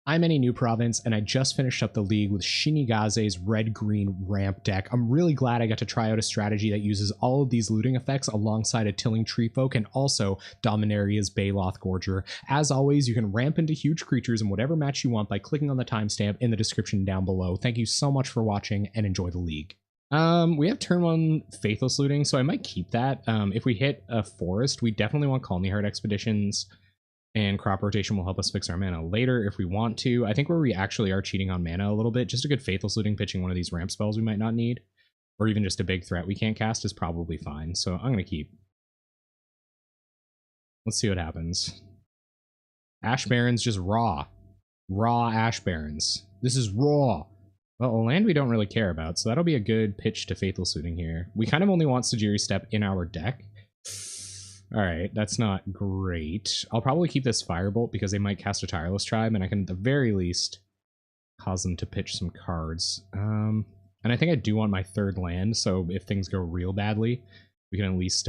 I'm any new province, and I just finished up the league with Shinigaze's red-green ramp deck. I'm really glad I got to try out a strategy that uses all of these looting effects alongside a Tilling Treefolk and also Dominaria's Baloth Gorger. As always, you can ramp into huge creatures in whatever match you want by clicking on the timestamp in the description down below. Thank you so much for watching, and enjoy the league. We have turn 1 Faithless Looting, so I might keep that. If we hit a forest, we definitely want Colony Heart Expeditions, and crop rotation will help us fix our mana later if we want to. I think where we actually are cheating on mana a little bit, just a good Faithless Looting pitching one of these ramp spells we might not need, or even just a big threat we can't cast is probably fine. So I'm going to keep. Let's see what happens. Ash Barrens just raw. Raw Ash Barrens. This is raw. Well, a land we don't really care about, so that'll be a good pitch to Faithless Looting here. We kind of only want Sajiri Step in our deck. Alright, that's not great. I'll probably keep this Firebolt because they might cast a Tireless Tribe, and I can at the very least cause them to pitch some cards. And I think I do want my third land, so if things go real badly, we can at least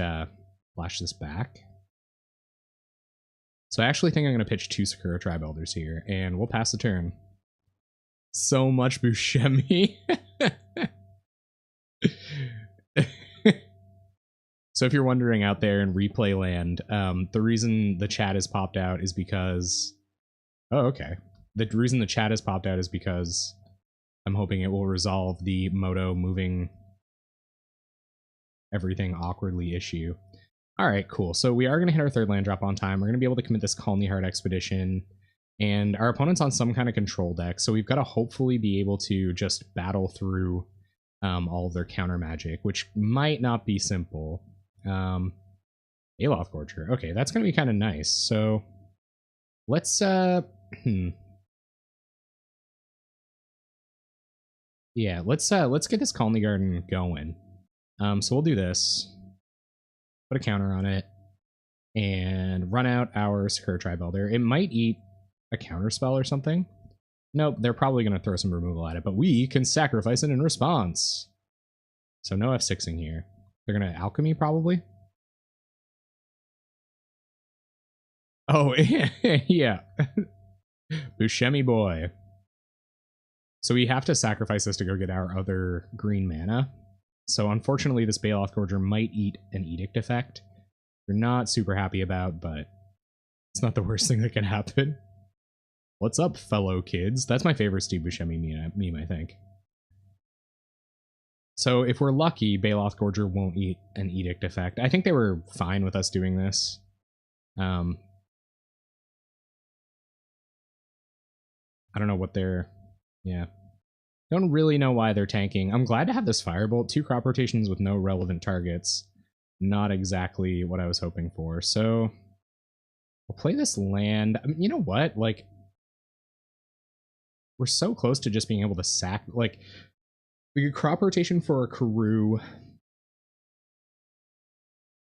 flash this back. So I actually think I'm going to pitch 2 Sakura Tribe Elders here, and we'll pass the turn. So much Buscemi. So if you're wondering out there in replay land, the reason the chat has popped out is because... Oh, okay. The reason the chat has popped out is because I'm hoping it will resolve the Moto moving everything awkwardly issue. Alright, cool. So we are going to hit our third land drop on time. We're going to be able to commit this Colony Heart Expedition. And our opponent's on some kind of control deck, so we've got to hopefully be able to just battle through all of their counter magic, which might not be simple. Baloth Gorger. Okay, that's going to be kind of nice. So let's yeah, let's get this Colony Garden going. So we'll do this. Put a counter on it and run out our Sakura Tribe Elder. It might eat a counter spell or something. Nope, they're probably going to throw some removal at it, but we can sacrifice it in response. So no F6ing here. They're going to Alchemy, probably. Oh, yeah. Buscemi boy. So we have to sacrifice this to go get our other green mana. So unfortunately, this Baloth Gorger might eat an Edict effect. We're not super happy about, but it's not the worst thing that can happen. What's up, fellow kids? That's my favorite Steve Buscemi meme, I think. So if we're lucky, Baloth Gorger won't eat an Edict effect. I think they were fine with us doing this. I don't know what they're... Yeah. Don't really know why they're tanking. I'm glad to have this Firebolt. 2 crop rotations with no relevant targets. Not exactly what I was hoping for. So we'll play this land. I mean, you know what? Like, we're so close to just being able to sack... Like, we could crop rotation for a Karoo,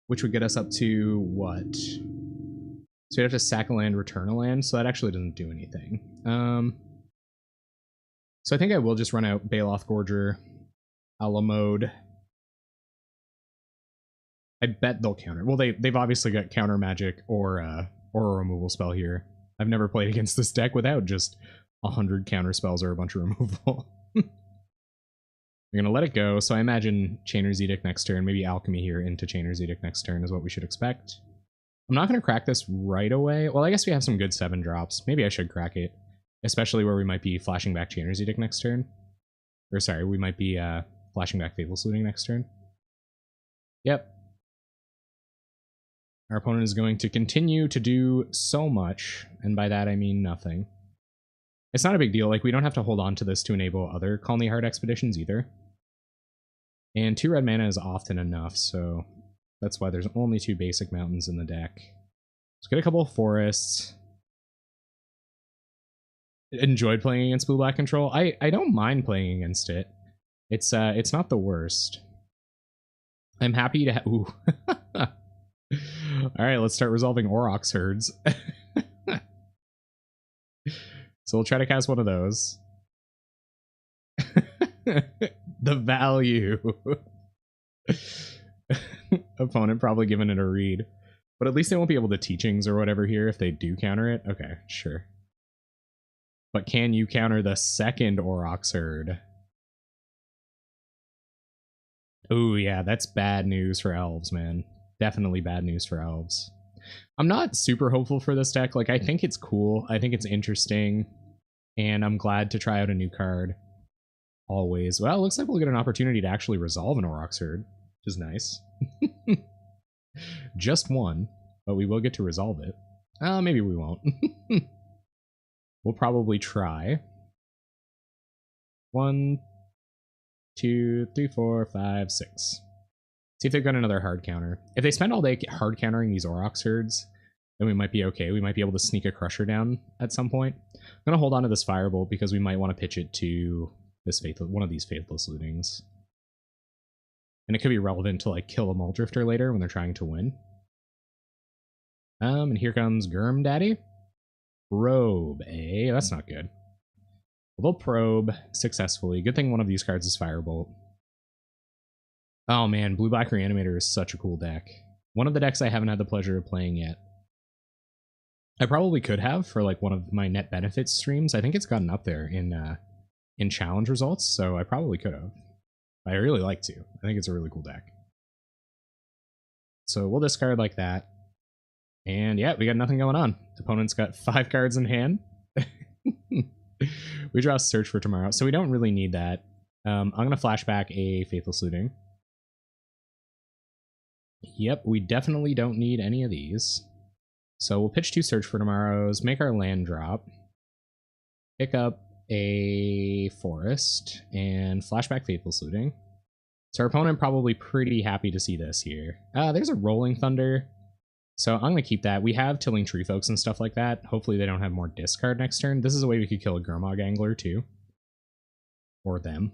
which would get us up to what? So we'd have to sack a land, return a land, so that actually doesn't do anything. So I think I will just run out Baloth Gorger, a la mode. I bet they'll counter. Well, they've obviously got counter magic or a removal spell here. I've never played against this deck without just 100 counter spells or a bunch of removal. We're going to let it go, so I imagine Chainer's Edict next turn, maybe Alchemy here into Chainer's Edict next turn is what we should expect. I'm not going to crack this right away. Well, I guess we have some good 7 drops. Maybe I should crack it, especially where we might be flashing back Chainer's Edict next turn. Or sorry, we might be flashing back Faithless Looting next turn. Yep. Our opponent is going to continue to do so much, and by that I mean nothing. It's not a big deal, like we don't have to hold on to this to enable other Colony Heart Expeditions either. And 2 red mana is often enough, so that's why there's only 2 basic mountains in the deck. Let's get a couple of forests. Enjoyed playing against Blue-Black Control. I don't mind playing against it. It's not the worst. I'm happy to ooh. Alright, let's start resolving Auroch's herds. So we'll try to cast one of those. The value. Opponent probably giving it a read. But at least they won't be able to teachings or whatever here if they do counter it. Okay, sure. But can you counter the second Auroch Herd? Oh yeah, that's bad news for elves, man. Definitely bad news for elves. I'm not super hopeful for this deck. Like, I think it's cool. I think it's interesting. And I'm glad to try out a new card. Always. Well, it looks like we'll get an opportunity to actually resolve an Auroch Herd, which is nice. Just one, but we will get to resolve it. Maybe we won't. We'll probably try. 1, 2, 3, 4, 5, 6. See if they've got another hard counter. If they spend all day hard countering these Auroch Herds, then we might be okay. We might be able to sneak a Crusher down at some point. I'm going to hold on to this Firebolt because we might want to pitch it to this one of these Faithless Lootings. And it could be relevant to like kill a Muldrifter later when they're trying to win. And here comes Gurm Daddy. Probe, eh? That's not good. They'll probe successfully. Good thing one of these cards is Firebolt. Oh man, Blue-Black Reanimator is such a cool deck. One of the decks I haven't had the pleasure of playing yet. I probably could have for like one of my net benefits streams. I think it's gotten up there in challenge results, so I probably could have. I really like to. I think it's a really cool deck. So we'll discard like that. And yeah, we got nothing going on. Opponent's got 5 cards in hand. We draw Search for Tomorrow, so we don't really need that. I'm going to flash back a Faithless Looting. Yep, we definitely don't need any of these. So we'll pitch 2 Search for Tomorrows, make our land drop, pick up a Forest, and flashback Faithless Looting. So our opponent probably pretty happy to see this here. There's a Rolling Thunder. So I'm going to keep that. We have Tilling Tree Folks and stuff like that. Hopefully they don't have more discard next turn. This is a way we could kill a Gurmag Angler too. Or them.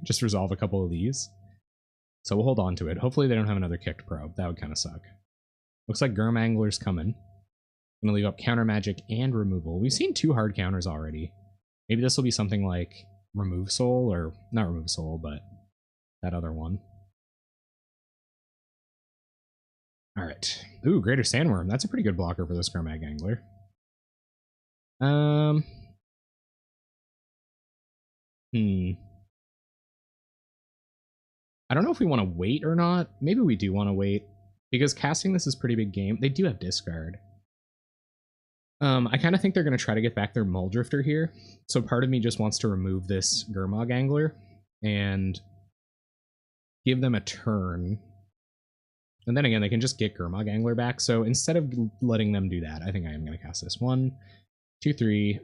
Just resolve a couple of these. So we'll hold on to it. Hopefully they don't have another kicked probe. That would kind of suck. Looks like Gurm Angler's coming. I'm going to leave up Counter Magic and Removal. We've seen 2 hard counters already. Maybe this will be something like Remove Soul, or not Remove Soul, but that other one. Alright. Ooh, Greater Sandworm. That's a pretty good blocker for this Gurmag Angler. I don't know if we want to wait or not. Maybe we do want to wait, because casting this is a pretty big game. They do have discard. I kind of think they're going to try to get back their Muldrifter here. So part of me just wants to remove this Gurmag Angler and give them a turn. And then again, they can just get Gurmag Angler back. So instead of letting them do that, I think I am going to cast this. 1, 2, 3,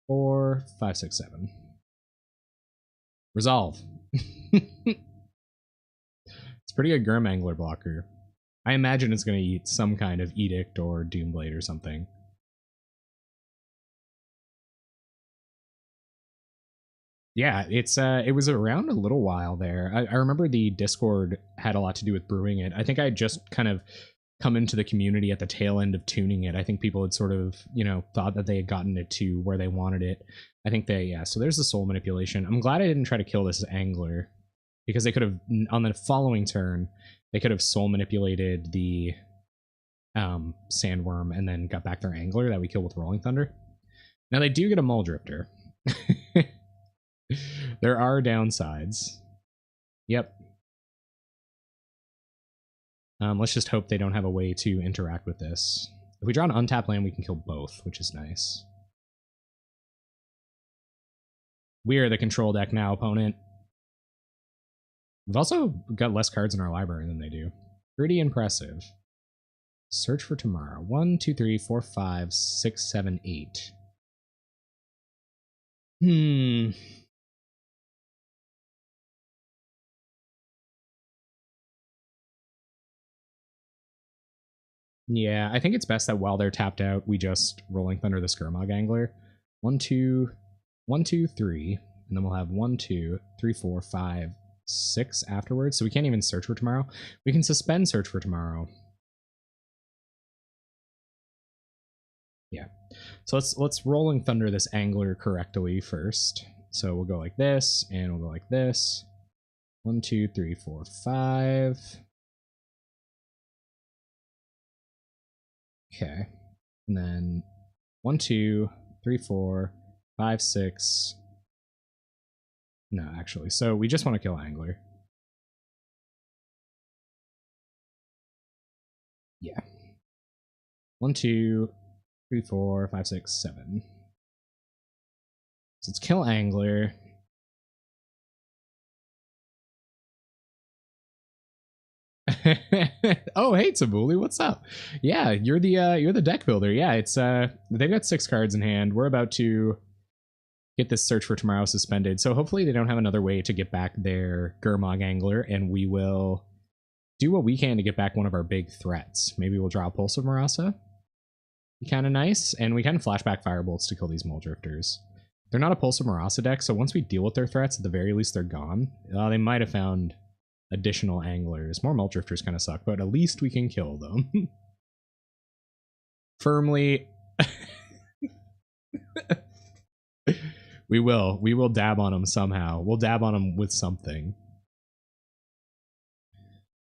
4, 5, 6, 7. Resolve. It's pretty good Gurm Angler blocker. I imagine it's going to eat some kind of Edict or Doomblade or something. Yeah, it was around a little while there. I remember the Discord had a lot to do with brewing it. I think I just kind of come into the community at the tail end of tuning it. I think people had sort of, thought that they had gotten it to where they wanted it. I think so there's the Soul Manipulation. I'm glad I didn't try to kill this Angler, because they could have, on the following turn, they could have Soul Manipulated the Sandworm and then got back their Angler that we kill with Rolling Thunder. Now they do get a Muldrifter. There are downsides. Yep. Let's just hope they don't have a way to interact with this. If we draw an untapped land, we can kill both, which is nice. We are the control deck now, opponent. We've also got less cards in our library than they do. Pretty impressive. Search for Tomorrow. 1, 2, 3, 4, 5, 6, 7, 8. Yeah, I think it's best that while they're tapped out, we just Rolling Thunder the Gurmag Angler. 1, 2, 1, 2, 3, and then we'll have 1, 2, 3, 4, 5, 6 afterwards. So we can't even Search for Tomorrow. We can suspend Search for Tomorrow. Yeah. So let's Rolling Thunder this Angler correctly first. So we'll go like this, and we'll go like this. 1, 2, 3, 4, 5. Okay. And then 1, 2, 3, 4, 5, 6. No, actually. So we just want to kill Angler. Yeah. 1, 2, 3, 4, 5, 6, 7. So let's kill Angler. Oh, hey Tabuli, what's up? Yeah, you're the deck builder. Yeah, it's they've got 6 cards in hand. We're about to get this Search for Tomorrow suspended, so hopefully they don't have another way to get back their Gurmag Angler, and we will do what we can to get back one of our big threats. Maybe we'll draw a Pulse of Marasa. Be kind of nice, and we can flashback Firebolts to kill these Mole Drifters. They're not a Pulse of Marasa deck, so once we deal with their threats, at the very least they're gone. They might have found additional anglers. More Mole Drifters kind of suck, but at least we can kill them. Firmly. We will dab on them somehow. We'll dab on them with something.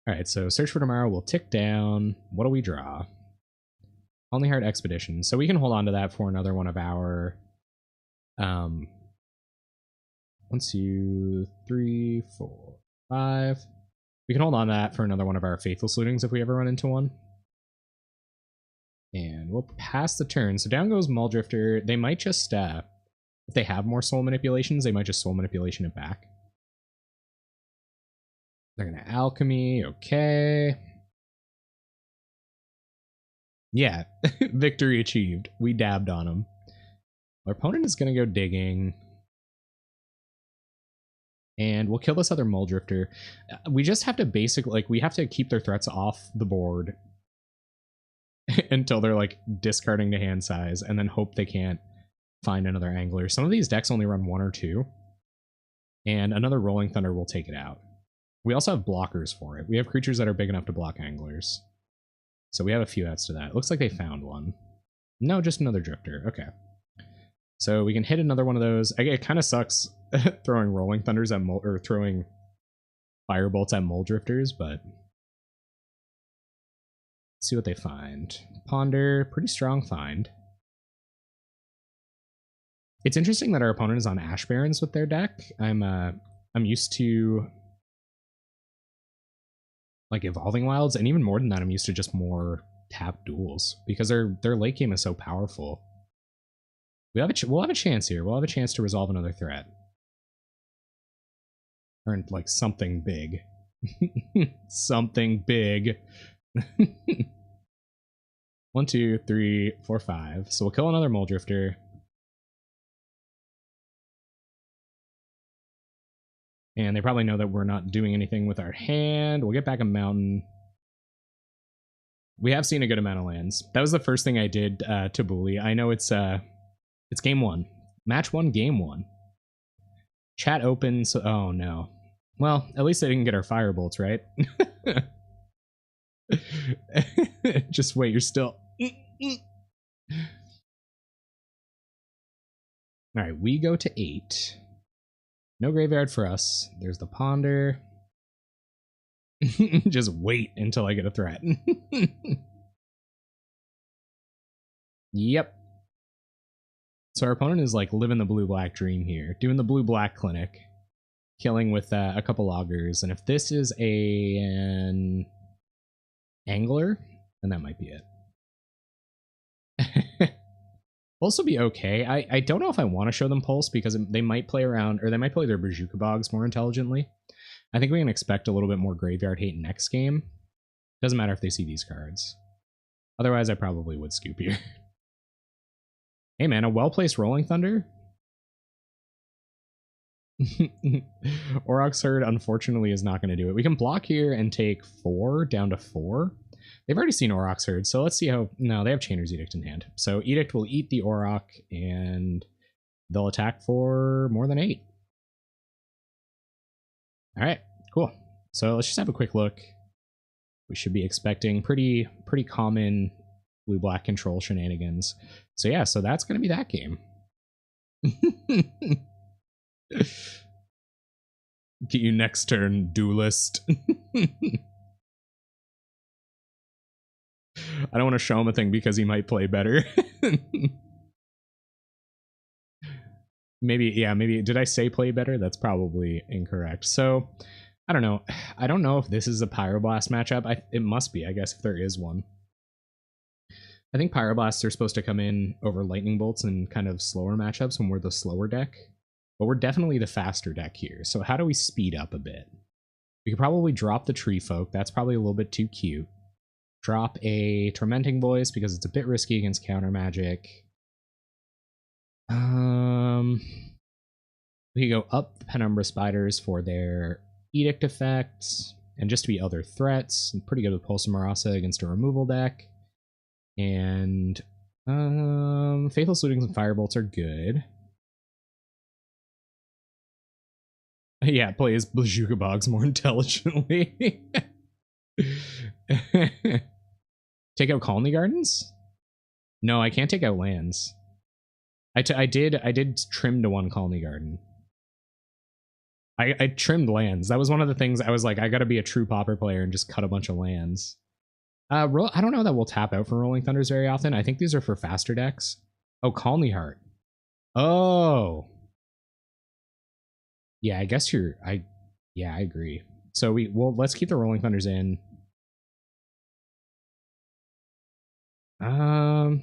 All right, so Search for Tomorrow will tick down. What do we draw? Only Heart Expedition. So we can hold on to that for another one of our 1, 2, 3, 4, 5. We can hold on to that for another one of our Faithless Lootings if we ever run into one. And we'll pass the turn. So down goes Muldrifter. They might just, if they have more Soul Manipulations, they might just Soul Manipulation it back. They're going to Alchemy. Okay. Yeah, victory achieved. We dabbed on him. Our opponent is going to go digging. And we'll kill this other Muldrifter. We just have to basically, like, we have to keep their threats off the board until they're, like, discarding to hand size, and then hope they can't find another angler. Some of these decks only run 1 or 2, and another Rolling Thunder will take it out. We also have blockers for it. We have creatures that are big enough to block anglers. So we have a few outs to that. It looks like they found one. No, just another Drifter. Okay. So we can hit another one of those. It kind of sucks throwing Rolling Thunders at or throwing Firebolts at Mole Drifters, but let's see what they find. Ponder, pretty strong find. It's interesting that our opponent is on Ash Barrens with their deck. I'm used to like Evolving Wilds, and even more than that, I'm used to just more tap duels because their late game is so powerful. We'll have a chance here. We'll have a chance to resolve another threat. Or like something big. Something big. 1, 2, 3, 4, 5. So we'll kill another Muldrifter. And they probably know that we're not doing anything with our hand. We'll get back a mountain. We have seen a good amount of lands. That was the first thing I did to Bully. I know it's game 1. Match 1, game 1. Chat open, so oh no. Well, at least they didn't get our Firebolts, right? Just wait, you're still... Alright, we go to 8. No graveyard for us. There's the Ponder. Just wait until I get a threat. Yep. So our opponent is like living the blue-black dream here. Doing the blue-black clinic. Killing with a couple Augurs. And if this is an Angler, then that might be it. Pulse will be okay. I don't know if I want to show them Pulse because they might play around, or they might play their Brazuka Bogs more intelligently. I think we can expect a little bit more graveyard hate next game. Doesn't matter if they see these cards. Otherwise, I probably would scoop here. Hey man, a well-placed Rolling Thunder? Auroch's Herd, unfortunately, is not going to do it. We can block here and take 4 down to 4. They've already seen Auroch's Herd, so let's see how... No, they have Chainer's Edict in hand. So Edict will eat the Auroch, and they'll attack for more than 8. Alright, cool. So let's just have a quick look. We should be expecting pretty common blue-black control shenanigans. So yeah, so that's going to be that game. Get you next turn, duelist. I don't want to show him a thing because he might play better. Maybe, yeah, maybe. Did I say play better? That's probably incorrect. So, I don't know. I don't know if this is a Pyroblast matchup. It must be, I guess, if there is one. I think Pyroblasts are supposed to come in over Lightning Bolts in kind of slower matchups when we're the slower deck. But we're definitely the faster deck here. So how do we speed up a bit? We could probably drop the Tree Folk. That's probably a little bit too cute. Drop a Tormenting Voice because it's a bit risky against counter magic. We could go up the Penumbra Spiders for their Edict effects, and just to be other threats. I'm pretty good with Pulse of Marasa against a removal deck. And Faithless Lootings and Firebolts are good. Yeah, play as Blajuka Bogs more intelligently. Take out Colony Gardens? No, I can't take out lands. I did trim to one Colony Garden. I trimmed lands. That was one of the things I was like, I gotta be a true Pauper player and just cut a bunch of lands. I don't know that we'll tap out for Rolling Thunders very often. I think these are for faster decks. Oh, Colony Heart. Oh. Yeah, I guess yeah, I agree. So let's keep the Rolling Thunders in. I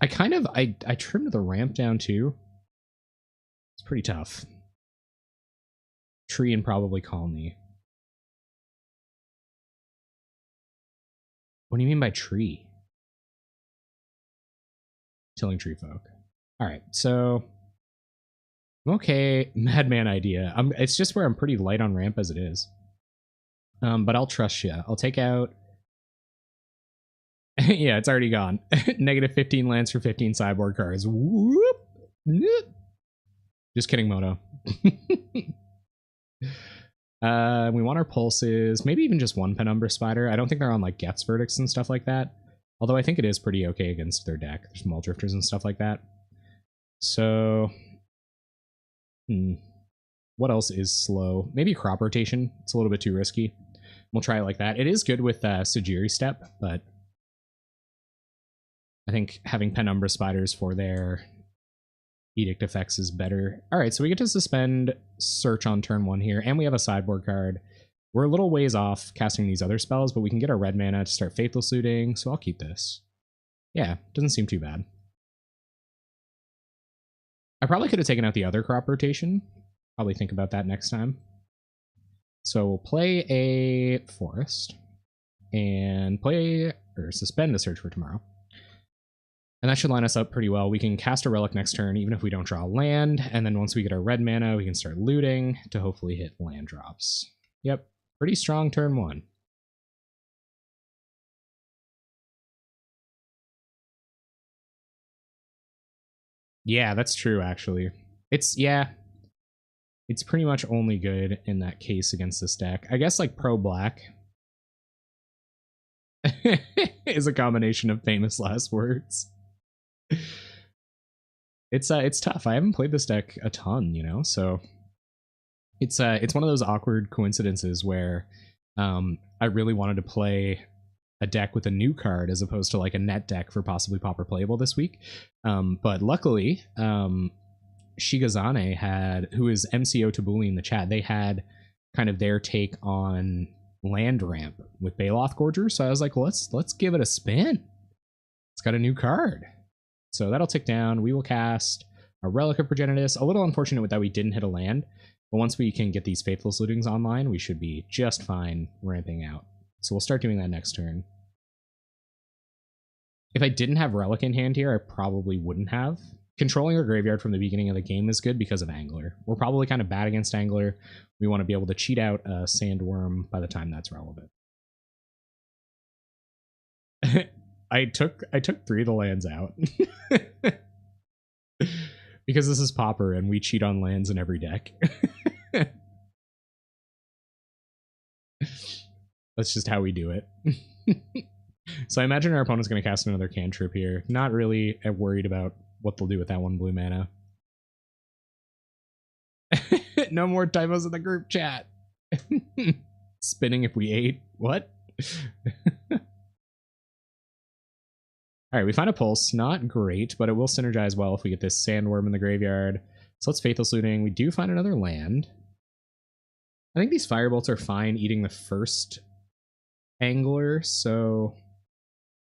trimmed the ramp down too. It's pretty tough. Tree and probably Colony. What do you mean by tree? Tilling Tree Folk. All right, so okay, Madman idea. It's just where I'm pretty light on ramp as it is. But I'll trust you. I'll take out. Yeah, it's already gone. Negative 15 lands for 15 sideboard cards. Whoop. Just kidding, Moto. We want our pulses. Maybe even just one Penumbra Spider. I don't think they're on like Geth's Verdicts and stuff like that. Although I think it is pretty okay against their deck. There's Mull Drifters and stuff like that. So, what else is slow? Maybe Crop Rotation. It's a little bit too risky. We'll try it like that. It is good with Sajiri Step, but I think having Penumbra Spiders for their Edict effects is better. All right, so we get to suspend Search on turn 1 here, and we have a sideboard card. We're a little ways off casting these other spells, but we can get our red mana to start Faithless Looting, so I'll keep this. Yeah, doesn't seem too bad. I probably could have taken out the other Crop Rotation. Probably think about that next time. So we'll play a Forest, and suspend a Search for Tomorrow. And that should line us up pretty well. We can cast a Relic next turn, even if we don't draw land, and then once we get our red mana, we can start looting to hopefully hit land drops. Yep, pretty strong turn 1. Yeah, that's true, actually. It's pretty much only good in that case against this deck. I guess, like, pro-black is a combination of famous last words. It's tough. I haven't played this deck a ton, you know, so it's one of those awkward coincidences where I really wanted to play a deck with a new card as opposed to like a net deck for possibly Pauper Playable this week. But luckily, Shigazane who is MCO Tabuli in the chat, they had kind of their take on land ramp with Baloth Gorger. So I was like, well, let's give it a spin. It's got a new card. So that'll tick down. We will cast a Relic of Progenitus. A little unfortunate with that we didn't hit a land, but once we can get these Faithless Lootings online, we should be just fine ramping out. So we'll start doing that next turn. If I didn't have Relic in hand here, I probably wouldn't have. Controlling our graveyard from the beginning of the game is good because of Angler. We're probably kind of bad against Angler. We want to be able to cheat out a Sandworm by the time that's relevant. I took 3 of the lands out. Because this is Pauper and we cheat on lands in every deck. That's just how we do it. So I imagine our opponent's going to cast another cantrip here. Not really worried about what they'll do with that 1 blue mana. No more typos in the group chat. Spinning if we ate. What? All right, we find a Pulse. Not great, but it will synergize well if we get this Sandworm in the graveyard. So let's Faithless Looting. We do find another land. I think these Firebolts are fine eating the first Angler, so...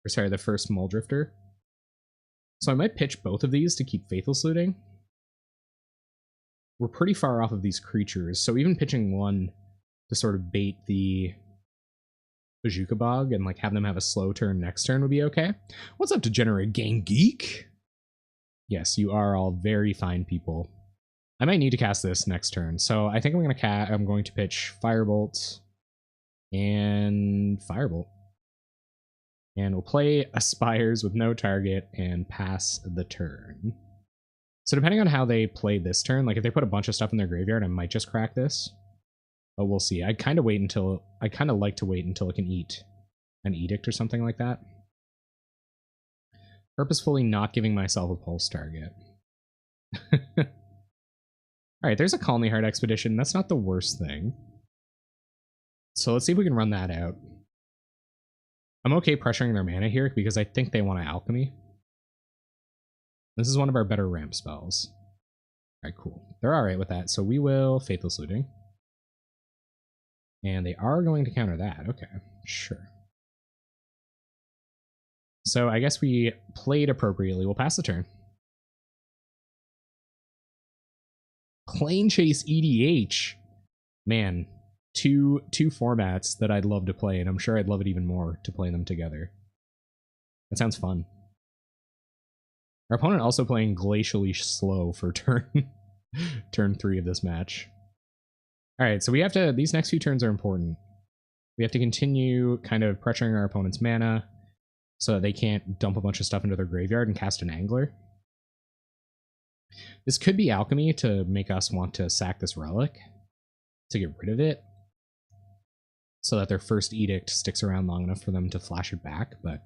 Or sorry, the first Muldrifter. So I might pitch both of these to keep Faithless Looting. We're pretty far off of these creatures, so even pitching one to sort of bait the Bazooka Bog and like have them have a slow turn next turn would be okay. What's up, Degenerate Game Geek? Yes, you are all very fine people. I might need to cast this next turn, so I think I'm going to pitch Firebolt and Firebolt. And we'll play Aspires with no target and pass the turn. So depending on how they play this turn, like if they put a bunch of stuff in their graveyard, I might just crack this. But we'll see. I kind of like to wait until it can eat an Edict or something like that. Purposefully not giving myself a pulse target. Alright, there's a Colony Heart Expedition. That's not the worst thing. So let's see if we can run that out. I'm okay pressuring their mana here because I think they want to Alchemy. This is one of our better ramp spells. Alright, cool. They're alright with that, so we will Faithless Looting. And they are going to counter that. Okay, sure. So I guess we played appropriately. We'll pass the turn. Plane Chase EDH. Man, two formats that I'd love to play, and I'm sure I'd love it even more to play them together. That sounds fun. Our opponent also playing Glacially Slow for turn 3 of this match. Alright, so we have to... These next few turns are important. We have to continue kind of pressuring our opponent's mana so that they can't dump a bunch of stuff into their graveyard and cast an Angler. This could be Alchemy to make us want to sack this Relic to get rid of it so that their first Edict sticks around long enough for them to flash it back, but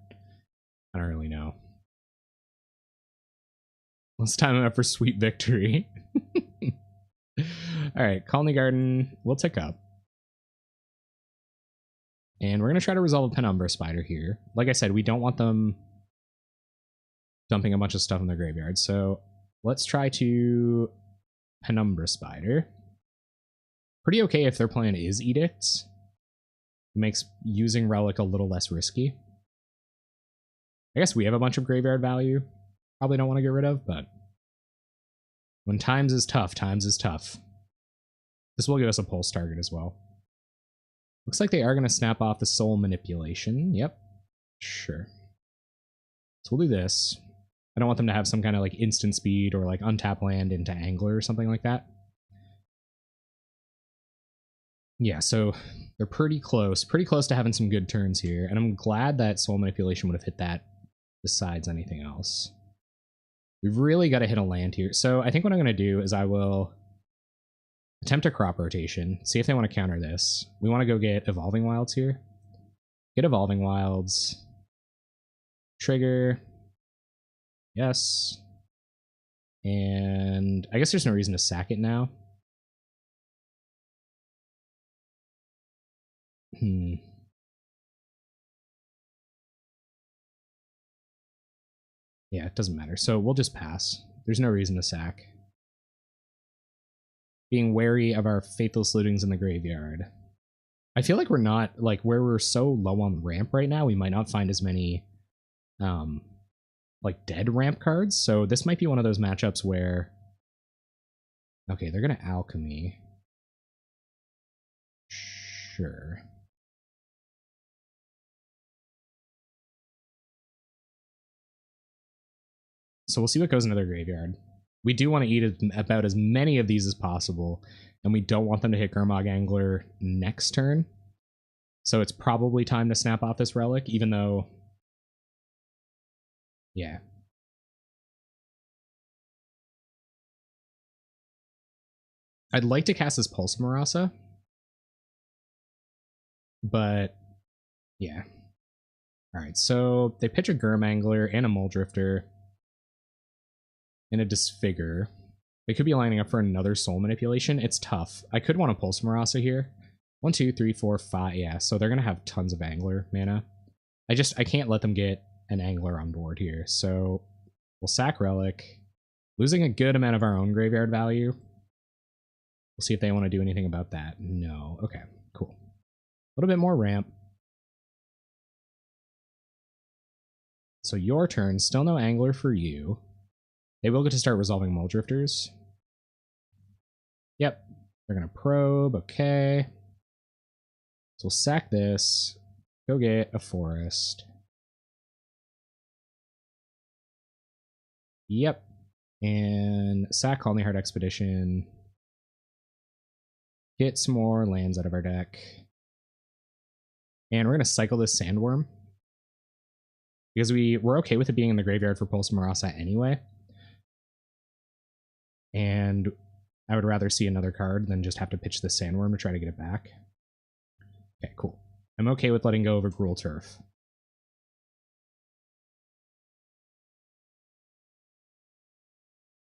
I don't really know. Let's time it up for Sweet Victory. Alright, Colony Garden, we'll tick up. And we're going to try to resolve a Penumbra Spider here. Like I said, we don't want them dumping a bunch of stuff in their graveyard, so let's try to Penumbra Spider. Pretty okay if their plan is Edicts. It makes using Relic a little less risky. I guess we have a bunch of graveyard value. Probably don't want to get rid of, but when times is tough, times is tough. This will give us a pulse target as well. Looks like they are going to snap off the Soul Manipulation. Yep. Sure. So we'll do this. I don't want them to have some kind of like instant speed or like untap land into Angler or something like that. Yeah, so they're pretty close to having some good turns here, and I'm glad that Soul Manipulation would have hit that besides anything else. We've really got to hit a land here. So I think what I'm going to do is I will attempt a Crop Rotation, see if they want to counter this. We want to go get Evolving Wilds here. Get Evolving Wilds. Trigger. Yes. And I guess there's no reason to sack it now. Yeah, it doesn't matter. So we'll just pass. There's no reason to sack. Being wary of our Faithless Lootings in the graveyard. I feel like we're not, like, where we're so low on ramp right now, we might not find as many, like, dead ramp cards. So this might be one of those matchups where... Okay, they're gonna Alchemy. Sure. So we'll see what goes into their graveyard. We do want to eat about as many of these as possible, and we don't want them to hit Gurmag Angler next turn. So it's probably time to snap off this Relic, even though... Yeah. I'd like to cast this Pulse Marasa, but yeah. Alright, so they pitch a Gurmangler and a Muldrifter and a Disfigure. They could be lining up for another Soul Manipulation. It's tough. I could want a Pulse Marasa here. 1, 2, 3, 4, 5. Yeah, so they're going to have tons of Angler mana. I can't let them get an Angler on board here. So we'll sack Relic. Losing a good amount of our own graveyard value. We'll see if they want to do anything about that. No. Okay, cool. A little bit more ramp. So your turn. Still no angler for you. They will get to start resolving Mole Drifters. Yep. They're going to probe. Okay. So we'll sack this. Go get a forest. Yep. And sack Colony Heart Expedition. Get some more lands out of our deck. And we're going to cycle this Sandworm. Because we're okay with it being in the graveyard for Pulse Marasa anyway. And I would rather see another card than just have to pitch this Sandworm to try to get it back. Okay, cool. I'm okay with letting go of a Gruul Turf.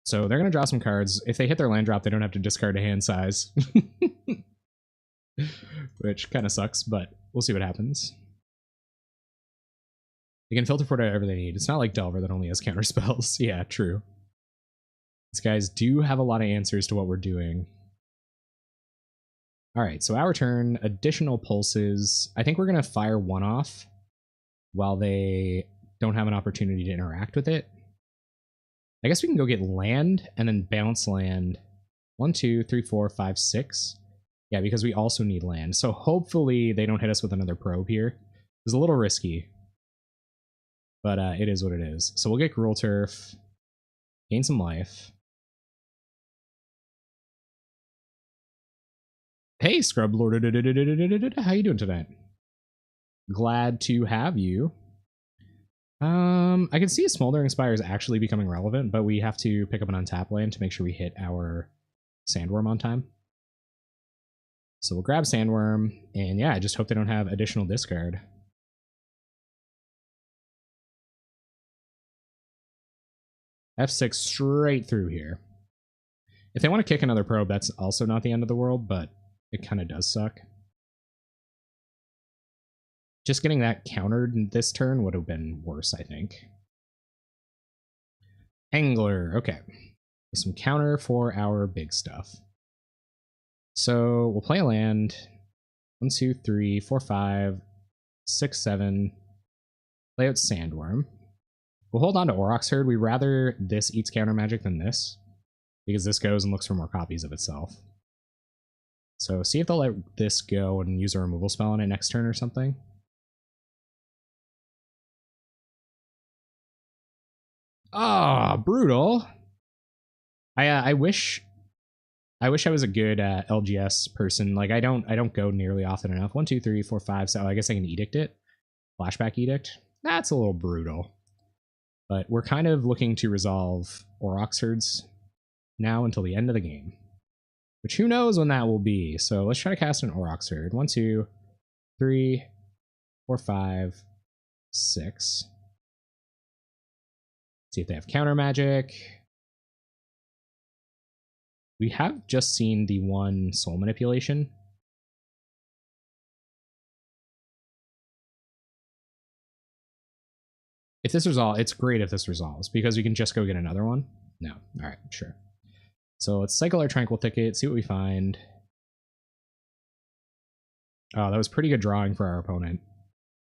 So they're going to draw some cards. If they hit their land drop, they don't have to discard a hand size. Which kind of sucks, but we'll see what happens. They can filter for whatever they need. It's not like Delver that only has counter spells. Yeah, true. These guys do have a lot of answers to what we're doing. Alright, so our turn. Additional pulses. I think we're going to fire one off while they don't have an opportunity to interact with it. I guess we can go get land and then bounce land. 1, 2, 3, 4, 5, 6. Yeah, because we also need land. So hopefully they don't hit us with another probe here. It's a little risky. But it is what it is. So we'll get Gruul Turf. Gain some life. Hey, Scrub Lord. How you doing tonight? Glad to have you. I can see a Smoldering Spire is actually becoming relevant, but we have to pick up an untap land to make sure we hit our Sandworm on time. So we'll grab Sandworm, and yeah, I just hope they don't have additional discard. F6 straight through here. If they want to kick another probe, that's also not the end of the world, but it kind of does suck. Just getting that countered this turn would have been worse, I think. Angler, okay. Some counter for our big stuff. So we'll play a land. 1, 2, 3, 4, 5, 6, 7. Play out Sandworm. We'll hold on to Auroch's Herd. We'd rather this eats counter magic than this, because this goes and looks for more copies of itself. So see if they'll let this go and use a removal spell on it next turn or something. Ah, brutal. I wish I was a good LGS person. Like I don't go nearly often enough. 1, 2, 3, 4, 5. So I guess I can edict it. Flashback edict. That's a little brutal. But we're kind of looking to resolve Auroch's Herds now until the end of the game. Which who knows when that will be. So let's try to cast an Auroch's Herd. 1, 2, 3, 4, 5, 6. See if they have counter magic. We have just seen the one soul manipulation. If this resolves, it's great if this resolves, because we can just go get another one. No. Alright, sure. So let's cycle our Tranquil Thicket, see what we find. Oh, that was pretty good drawing for our opponent.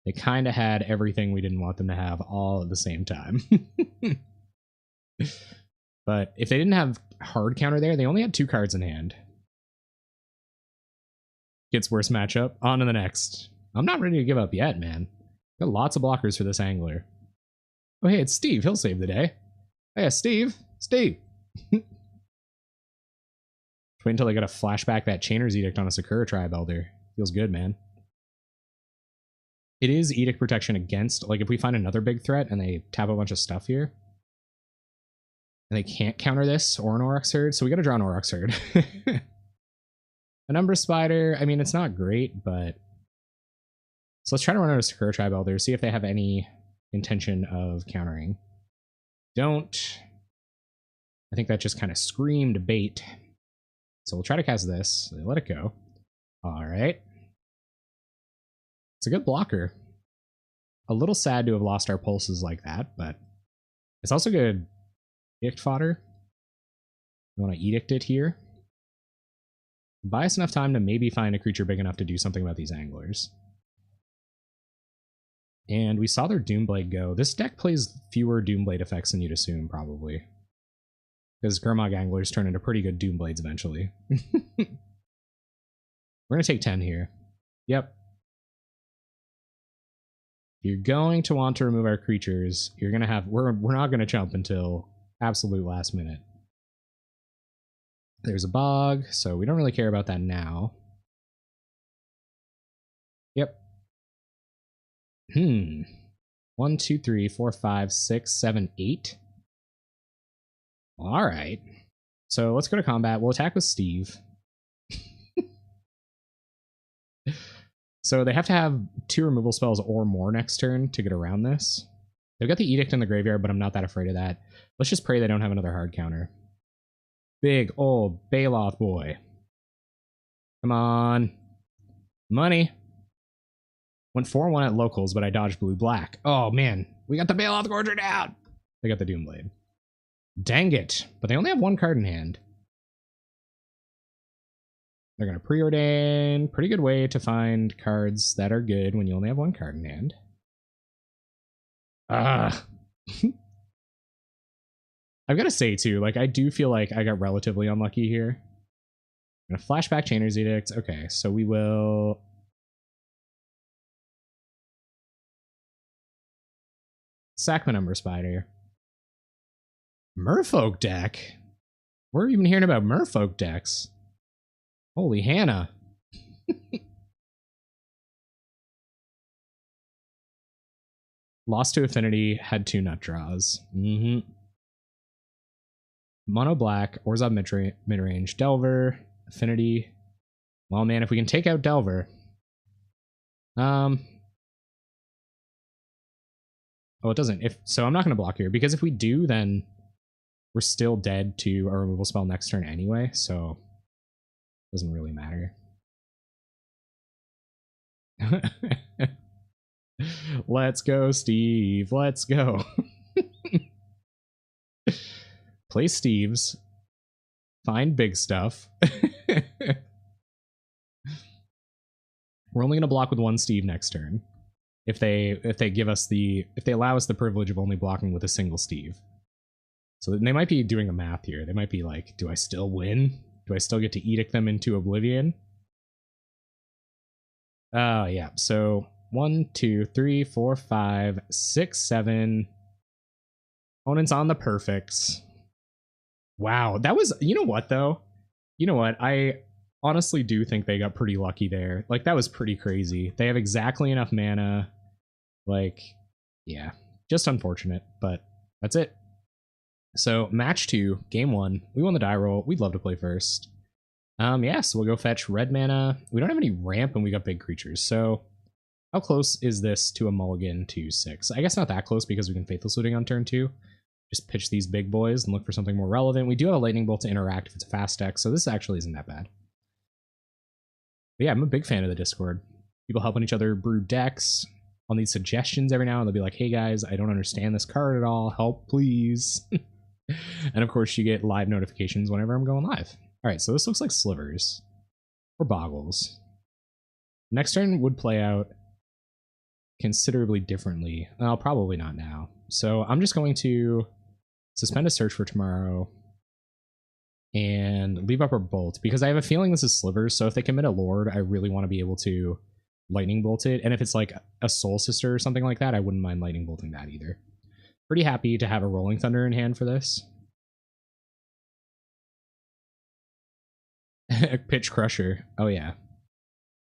They kind of had everything we didn't want them to have all at the same time. But if they didn't have hard counter there, they only had 2 cards in hand. Gets worse matchup. On to the next. I'm not ready to give up yet, man. Got lots of blockers for this angler. Oh, hey, it's Steve. He'll save the day. Hey, Steve. Steve. Wait until they got to flashback that Chainer's Edict on a Sakura Tribe Elder. Feels good, man. It is Edict protection against, like, if we find another big threat and they tap a bunch of stuff here, and they can't counter this or an Auroch's Herd, so we got to draw an Auroch's Herd. A Number Spider, I mean, it's not great, but... So let's try to run out of Sakura Tribe Elder, see if they have any intention of countering. Don't. I think that just kind of screamed bait. So we'll try to cast this. Let it go. Alright. It's a good blocker. A little sad to have lost our pulses like that, but it's also good Ict fodder. You want to edict it here. Buy us enough time to maybe find a creature big enough to do something about these anglers. And we saw their Doomblade go. This deck plays fewer Doomblade effects than you'd assume, probably. Because Gurmag Anglers turn into pretty good Doomblades eventually. We're going to take 10 here. Yep. You're going to want to remove our creatures. You're going to have... We're not going to jump until absolute last minute. There's a bog, so we don't really care about that now. Yep. 1, 2, 3, 4, 5, 6, 7, 8. All right. So let's go to combat. We'll attack with Steve. So they have to have 2 removal spells or more next turn to get around this. They've got the Edict in the graveyard, but I'm not that afraid of that. Let's just pray they don't have another hard counter. Big old Baloth boy. Come on. Money. Went 4-1 at locals, but I dodged blue-black. Oh, man. We got the Baloth Gorger down. They got the Doomblade. Dang it. But they only have 1 card in hand. They're going to preordain. Pretty good way to find cards that are good when you only have 1 card in hand. I've got to say, too, like, I do feel like I got relatively unlucky here. I'm going to flashback Chainer's Edict. Okay, so we will... sack my Number Spider. Merfolk deck? We're even hearing about Merfolk decks. Holy Hannah. Lost to Affinity, had 2 nut draws. Mono black, Orzhov midrange, Delver, Affinity. Well, man, if we can take out Delver. Oh, it doesn't. So I'm not going to block here, because if we do, then we're still dead to a removal spell next turn anyway, so it doesn't really matter. Let's go, Steve. Let's go. Play Steve's. Find big stuff. We're only going to block with 1 Steve next turn. If they allow us the privilege of only blocking with a single Steve. So they might be doing a math here. They might be like, do I still win? Do I still get to edict them into oblivion? Oh, yeah. So 1, 2, 3, 4, 5, 6, 7. Opponents on the perfects. Wow. That was, you know what, though? You know what? I honestly do think they got pretty lucky there. Like, that was pretty crazy. They have exactly enough mana. Like, yeah. Just unfortunate, but that's it. So, match 2, game 1. We won the die roll. We'd love to play first. Yeah, so we'll go fetch red mana. We don't have any ramp and we got big creatures. So, how close is this to a mulligan to 6? I guess not that close because we can Faithless Looting on turn 2. Just pitch these big boys and look for something more relevant. We do have a Lightning Bolt to interact if it's a fast deck, so this actually isn't that bad. But yeah, I'm a big fan of the Discord. People helping each other brew decks. I'll need suggestions every now and they'll be like, hey guys, I don't understand this card at all. Help, please. And of course, you get live notifications whenever I'm going live. All right, so this looks like Slivers or Boggles. Next turn would play out considerably differently. Well, probably not now. So I'm just going to suspend a search for tomorrow and leave up our bolt because I have a feeling this is Slivers. So if they commit a Lord, I really want to be able to lightning bolt it. And if it's like a Soul Sister or something like that, I wouldn't mind lightning bolting that either. Pretty happy to have a Rolling Thunder in hand for this. Pitch Crusher. Oh yeah.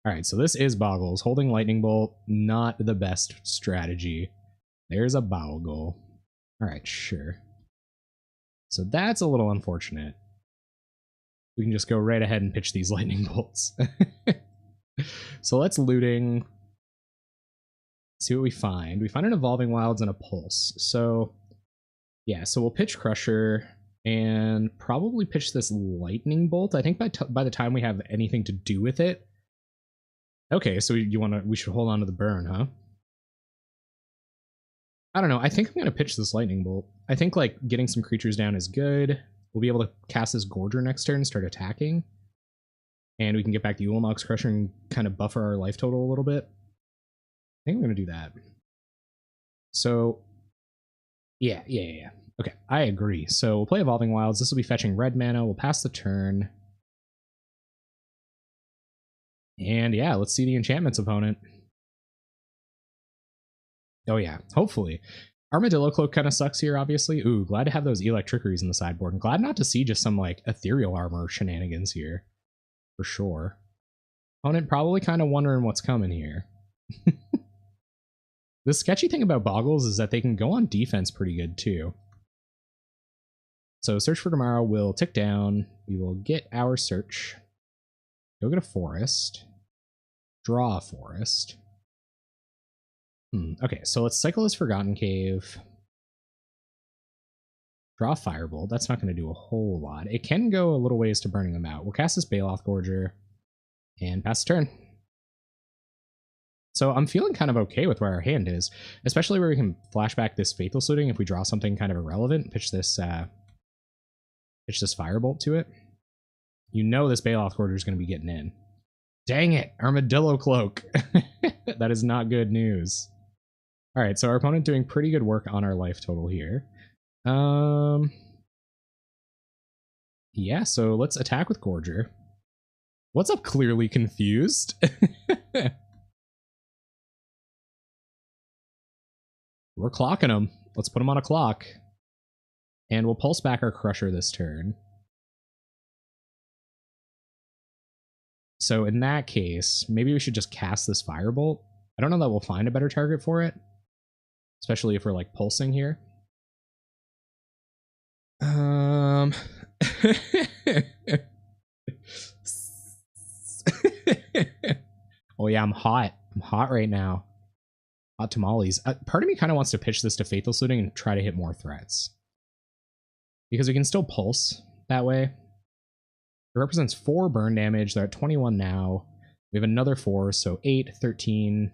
All right, so this is Boggles. Holding Lightning Bolt, not the best strategy. There's a Boggle. All right, sure. So that's a little unfortunate. We can just go right ahead and pitch these Lightning Bolts. So let's looting. See what we find. We find an Evolving Wilds and a Pulse. So yeah, so we'll pitch Crusher and probably pitch this Lightning Bolt. I think by the time we have anything to do with it. Okay, so we should hold on to the burn, huh? I don't know. I think I'm going to pitch this Lightning Bolt. I think like getting some creatures down is good. we'll be able to cast this Gorger next turn and start attacking. And we can get back the Ulamog's Crusher and kind of buffer our life total a little bit. I think I'm going to do that. So, yeah. Okay, I agree. So we'll play Evolving Wilds. This will be fetching red mana. We'll pass the turn. And yeah, let's see the enchantments opponent. Oh yeah, hopefully. Armadillo Cloak kind of sucks here, obviously. Ooh, glad to have those Electrickeries in the sideboard. And glad not to see just some, like, Ethereal Armor shenanigans here. For sure. Opponent probably kind of wondering what's coming here. The sketchy thing about Boggles is that they can go on defense pretty good, too. So Search for Tomorrow will tick down. We will get our search. Go get a forest. Draw a forest. Okay, so let's cycle this Forgotten Cave. Draw Firebolt. That's not going to do a whole lot. It can go a little ways to burning them out. We'll cast this Baloth Gorger and pass the turn. So I'm feeling kind of okay with where our hand is, especially where we can flashback this Faithful Saluting if we draw something kind of irrelevant. Pitch this Firebolt to it. You know this Baloth Gorger is going to be getting in. Dang it, Armadillo Cloak. That is not good news. All right, so our opponent doing pretty good work on our life total here. Yeah, so let's attack with Gorger. What's up, Clearly Confused? We're clocking them. Let's put them on a clock. And we'll pulse back our Crusher this turn. So in that case, maybe we should just cast this Firebolt. I don't know that we'll find a better target for it. Especially if we're, like, pulsing here. Oh yeah, I'm hot. I'm hot right now. Hot tamales. Part of me kind of wants to pitch this to Faithful Saluting and try to hit more threats. Because we can still pulse that way. It represents 4 burn damage. They're at 21 now. We have another 4, so 8, 13,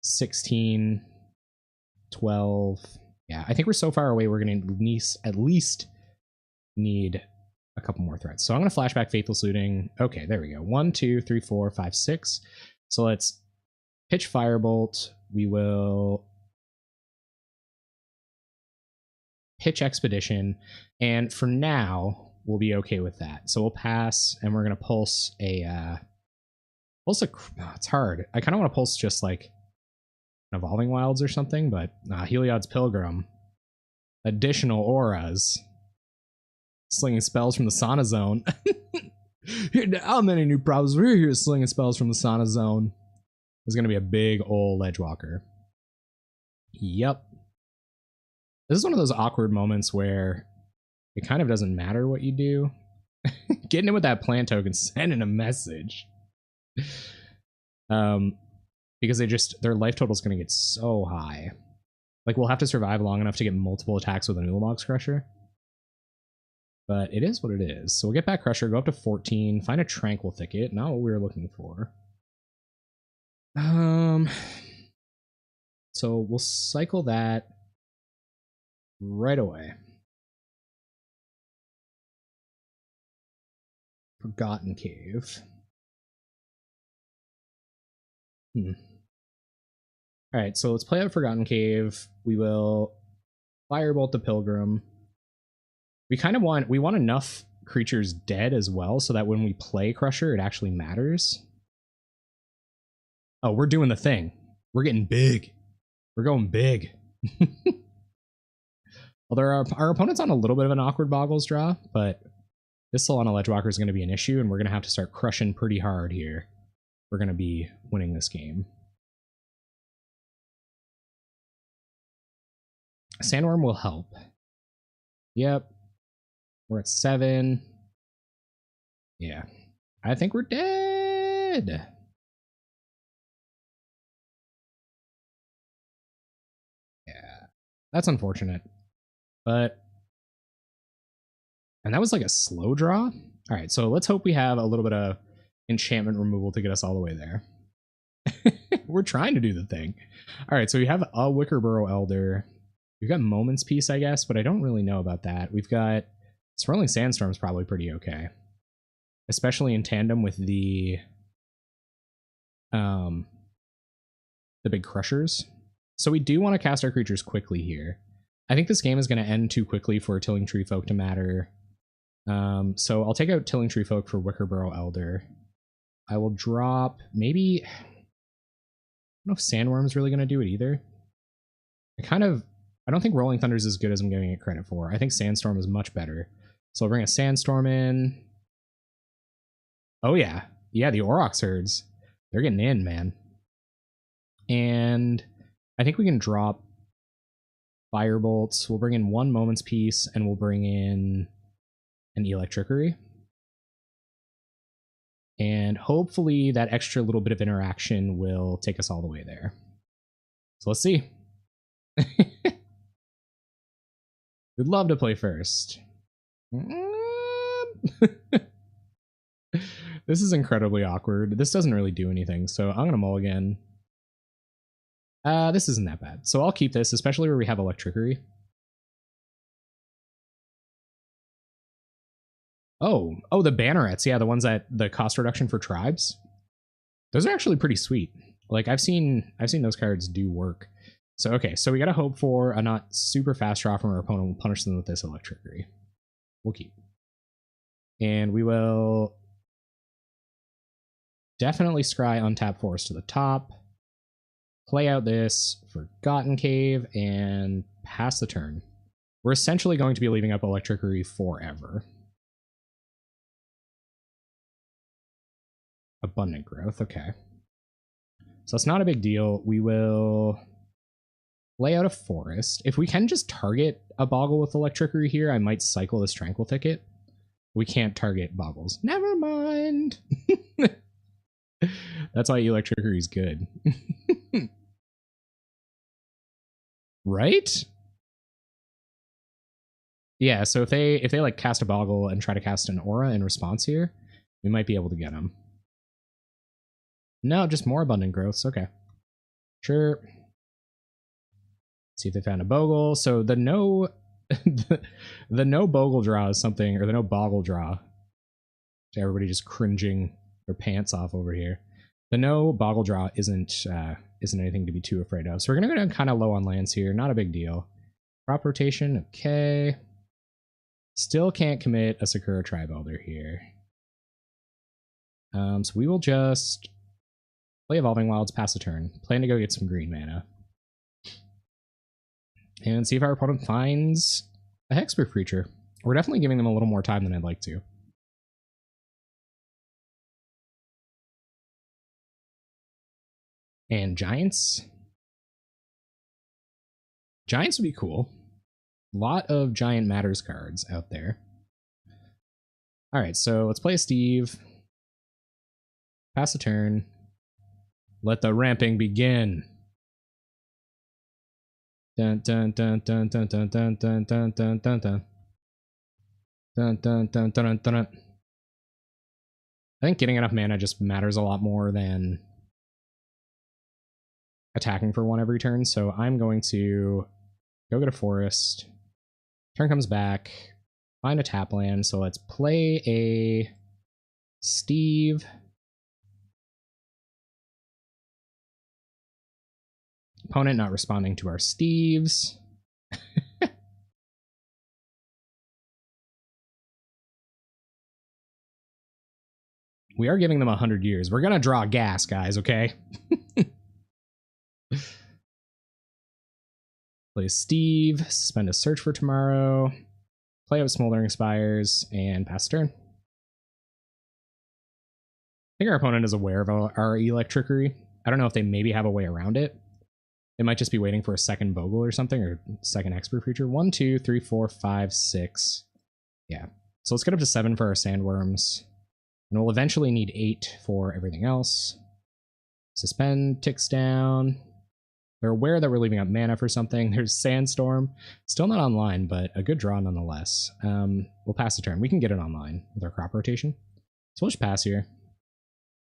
16, 12. Yeah, I think we're so far away we're going to at least need a couple more threats. So I'm going to flashback Faithful Saluting. Okay, there we go. 1, 2, 3, 4, 5, 6. So let's pitch Firebolt. We will pitch Expedition. And for now, we'll be okay with that. So we'll pass, and we're going to pulse a... it's hard. I kind of want to pulse just like Evolving Wilds or something, but Heliod's Pilgrim. Additional auras. Slinging spells from the Sauna Zone. How many new problems? We're here slinging spells from the Sauna Zone. There's going to be a big old Ledgewalker. Yep. This is one of those awkward moments where it kind of doesn't matter what you do. Getting in with that plant token, sending a message. Because their life total is going to get so high. Like, we'll have to survive long enough to get multiple attacks with an Ulamog's Crusher. But it is what it is. So we'll get back Crusher, go up to 14, find a Tranquil Thicket, not what we were looking for. So we'll cycle that right away. Forgotten Cave. Alright, so let's play out Forgotten Cave. We will Firebolt the Pilgrim. We want enough creatures dead as well, so that when we play Crusher, it actually matters. Oh, we're doing the thing. We're getting big. We're going big. Although our opponent's on a little bit of an awkward Boggles draw, but this Solana Ledgewalker is going to be an issue, and we're going to have to start crushing pretty hard here. We're going to be winning this game. Sandworm will help. Yep. We're at 7. Yeah. I think we're dead. Yeah. That's unfortunate. But... And that was like a slow draw? Alright, so let's hope we have a little bit of enchantment removal to get us all the way there. We're trying to do the thing. Alright, so we have a Wickerburrow Elder. We've got Moment's Peace, I guess, but I don't really know about that. We've got Swirling Sandstorm's probably pretty okay, especially in tandem with the big crushers. So we do want to cast our creatures quickly here. I think this game is going to end too quickly for Tilling Tree Folk to matter. So I'll take out Tilling Tree Folk for Wickerburrow Elder. I will drop maybe... I don't know if Sandworm's really going to do it either. I don't think Rolling Thunder is as good as I'm giving it credit for. I think Sandstorm is much better. So I'll bring a Sandstorm in. Oh yeah. Yeah, the Auroch herds. They're getting in, man. And I think we can drop Firebolts. We'll bring in one Moment's Peace, and we'll bring in an Electrickery. And hopefully that extra little bit of interaction will take us all the way there. So let's see. We'd love to play first. This is incredibly awkward. This doesn't really do anything, so I'm gonna mulligan. This isn't that bad. So I'll keep this, especially where we have Electrickery. Oh, the Bannerets, yeah, the ones that the cost reduction for tribes. Those are actually pretty sweet. Like I've seen those cards do work. So okay, so we gotta hope for a not super fast draw from our opponent. We'll punish them with this Electrickery. We'll keep. And we will definitely scry untap Forest to the top. Play out this Forgotten Cave and pass the turn. We're essentially going to be leaving up Electrickery forever. Abundant Growth, okay. So it's not a big deal. We will lay out a forest. If we can just target a Boggle with Electrickery here, I might cycle this Tranquil Thicket. We can't target Boggles. Never mind. That's why Electrickery is good. Right? Yeah, so if they like cast a Boggle and try to cast an Aura in response here, we might be able to get them. No, just more Abundant Growths. Okay. Sure. See if they found a Bogle. So the no the no Bogle draw is something, or the no Boggle draw. Everybody just cringing their pants off over here. The no Boggle draw isn't anything to be too afraid of. So we're gonna go down kind of low on lands here. Not a big deal. Crop rotation, okay. Still can't commit a Sakura Tribe Elder here. So we will just play Evolving Wilds, pass a turn. Plan to go get some green mana. And see if our opponent finds a Hexproof creature. We're definitely giving them a little more time than I'd like to. And Giants. Giants would be cool. A lot of Giant Matters cards out there. Alright, so let's play a Steve. Pass a turn. Let the ramping begin. Dun dun dun dun dun dun dun dun dun dun dun dun. Dun dun dun dun dun. I think getting enough mana just matters a lot more than attacking for one every turn, so I'm going to go get a forest. Turn comes back, find a tap land, so let's play a Steve. Opponent not responding to our Steves. We are giving them 100 years. We're gonna draw gas, guys, okay? Play Steve, suspend a search for tomorrow, play out Smoldering Spires, and pass turn. I think our opponent is aware of our Electrickery. I don't know if they maybe have a way around it. It might just be waiting for a second Bogle or something, or second Expert creature. 1, 2, 3, 4, 5, 6. Yeah. So let's get up to 7 for our Sandworms. And we'll eventually need 8 for everything else. Suspend ticks down. They're aware that we're leaving up mana for something. There's Sandstorm. Still not online, but a good draw nonetheless. We'll pass the turn. We can get it online with our crop rotation. So we'll just pass here.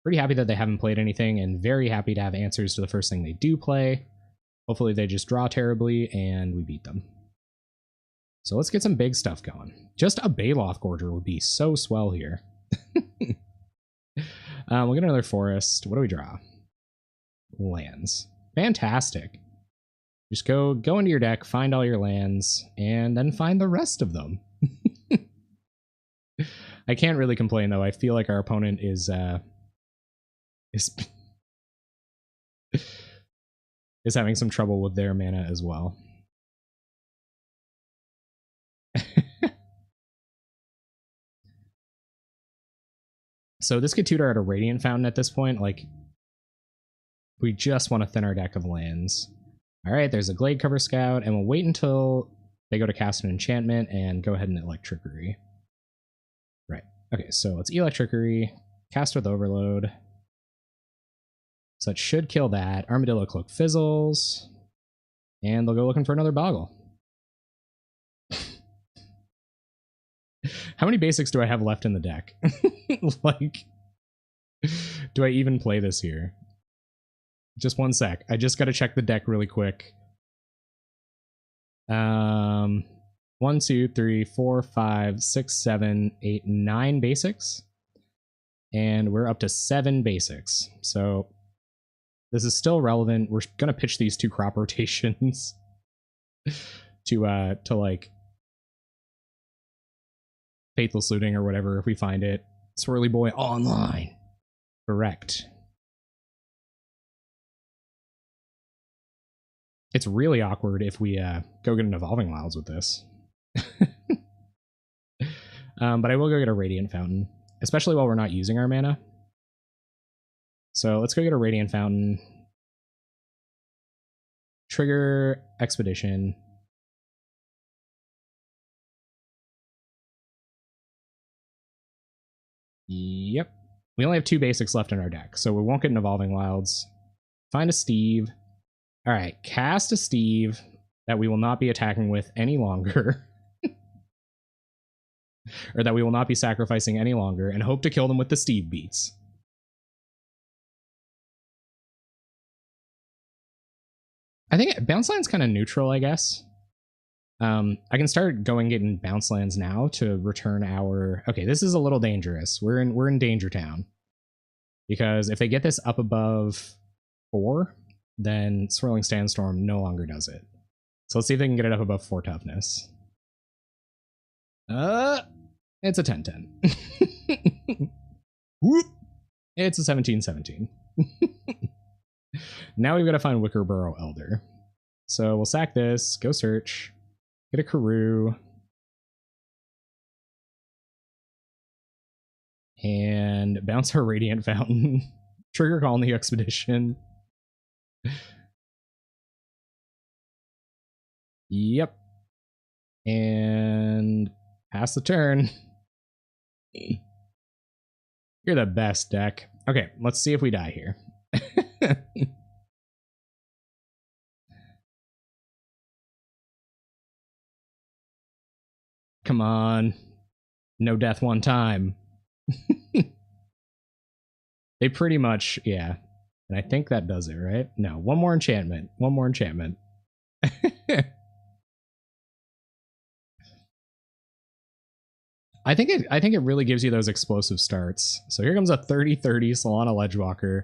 Pretty happy that they haven't played anything, and very happy to have answers to the first thing they do play. Hopefully they just draw terribly and we beat them. So let's get some big stuff going. Just a Baloth Gorger would be so swell here. We'll get another forest. What do we draw? Lands. Fantastic. Just go into your deck, find all your lands, and then find the rest of them. I can't really complain though. I feel like our opponent is having some trouble with their mana as well. So this could tutor out a Radiant Fountain at this point. Like, we just want to thin our deck of lands. All right, there's a Glade Cover Scout, and we'll wait until they go to cast an enchantment and go ahead and Electrickery. Right. Okay, so let's Electrickery, cast with Overload. So it should kill that. Armadillo Cloak fizzles, and they'll go looking for another Boggle. How many basics do I have left in the deck? Like, do I even play this here? Just one sec. I just gotta check the deck really quick. 1, 2, 3, 4, 5, 6, 7, 8, 9 basics. And we're up to 7 basics. So this is still relevant. We're gonna pitch these 2 crop rotations to like Faithless Looting or whatever if we find it. Swirly Boy online. Correct. It's really awkward if we go get an Evolving Wilds with this. But I will go get a Radiant Fountain, especially while we're not using our mana. So let's go get a Radiant Fountain. Trigger Expedition. Yep. We only have 2 basics left in our deck, so we won't get an Evolving Wilds. Find a Steve. All right, cast a Steve that we will not be attacking with any longer. Or that we will not be sacrificing any longer, and hope to kill them with the Steve beats. I think Bounce Land's kind of neutral, I guess. I can start getting Bounce Lands now to return our... Okay, this is a little dangerous. We're in Danger Town. Because if they get this up above 4, then Swirling Sandstorm no longer does it. So let's see if they can get it up above 4 toughness. It's a 10-10. Whoop! It's a 17-17. Now we've got to find Wickerburrow Elder. So we'll sack this, go search, get a Karoo, and bounce her Radiant Fountain. Trigger Colony Expedition. Yep. And pass the turn. You're the best, deck. Okay, let's see if we die here. Come on. No death one time. They pretty much, yeah. And I think that does it, right? No, one more enchantment. One more enchantment. I think it really gives you those explosive starts. So here comes a 30-30 Solana Ledgewalker.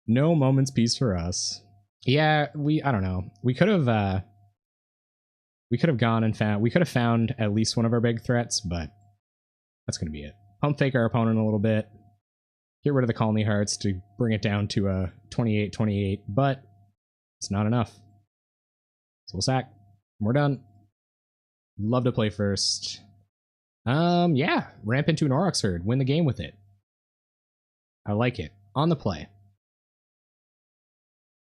No moment's peace for us. Yeah, I don't know. We could have gone and found at least one of our big threats, but that's gonna be it. Pump fake our opponent a little bit. Get rid of the Colony Hearts to bring it down to a 28-28, but it's not enough. So we'll sack. We're done. Love to play first. Yeah, ramp into an Auroch's Herd, win the game with it. I like it. On the play.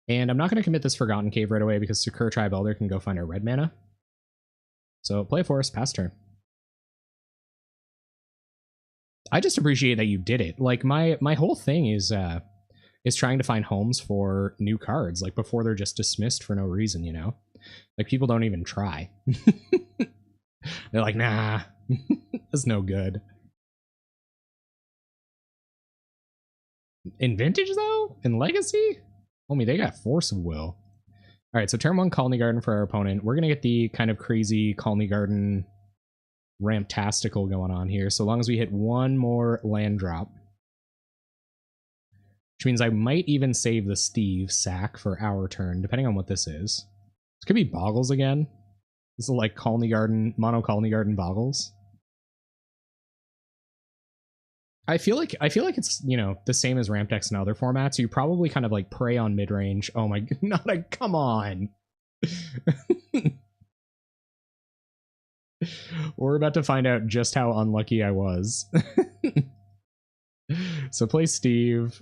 And I'm not going to commit this Forgotten Cave right away because Sakura Tribe Elder can go find our red mana. So play Forest, pass turn. I just appreciate that you did it. Like my whole thing is trying to find homes for new cards, like before they're just dismissed for no reason, you know? Like people don't even try. They're like, nah, that's no good. In Vintage though? In Legacy? Homie, they got Force of Will. All right, so turn 1 Colony Garden for our opponent. We're going to get the kind of crazy Colony Garden Ramptastical going on here, so long as we hit one more land drop. Which means I might even save the Steve sack for our turn, depending on what this is. This could be Boggles again. This is like Colony Garden, Mono Colony Garden Boggles. I feel like it's, you know, the same as ramp decks in other formats. You probably kind of like prey on mid range. Oh my, not a, come on. We're about to find out just how unlucky I was. So play Steve.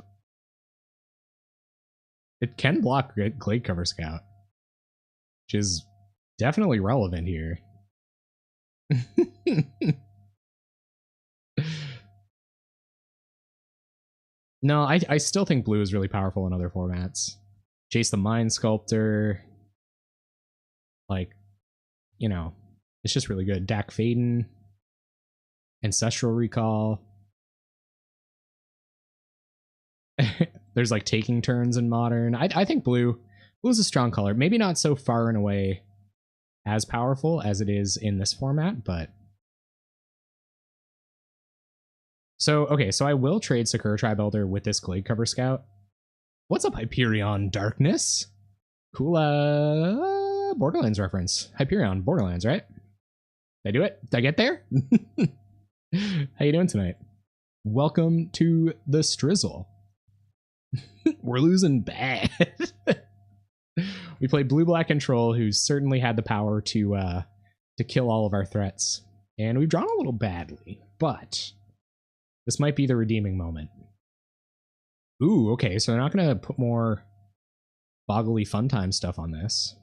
It can block Glade Cover Scout, which is definitely relevant here. No, I still think blue is really powerful in other formats. Chase the Mind Sculptor. Like, you know, it's just really good. Dak Faden. Ancestral Recall. There's like taking turns in Modern. I think blue is a strong color. Maybe not so far and away as powerful as it is in this format, but... So, okay, so I will trade Sakura Tribe Elder with this Glade Cover Scout. What's up, Hyperion Darkness? Cool, Borderlands reference. Hyperion, Borderlands, right? Did I do it? Did I get there? How you doing tonight? Welcome to the Strizzle. We're losing bad. We played Blue-Black Control, who's certainly had the power to kill all of our threats. And we've drawn a little badly, but... this might be the redeeming moment. Ooh, okay, so they're not going to put more boggly fun time stuff on this.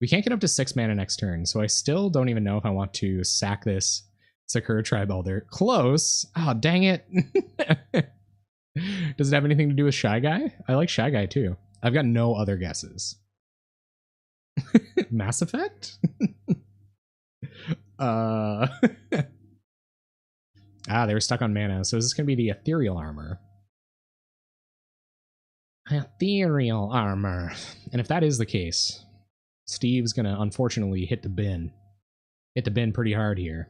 We can't get up to 6 mana next turn, so I still don't even know if I want to sack this Sakura Tribe Elder. Close! Oh, dang it. Does it have anything to do with Shy Guy? I like Shy Guy too. I've got no other guesses. Mass Effect? Ah, they were stuck on mana, so is this going to be the Ethereal Armor? Ethereal Armor. And if that is the case, Steve's going to unfortunately hit the bin. Hit the bin pretty hard here.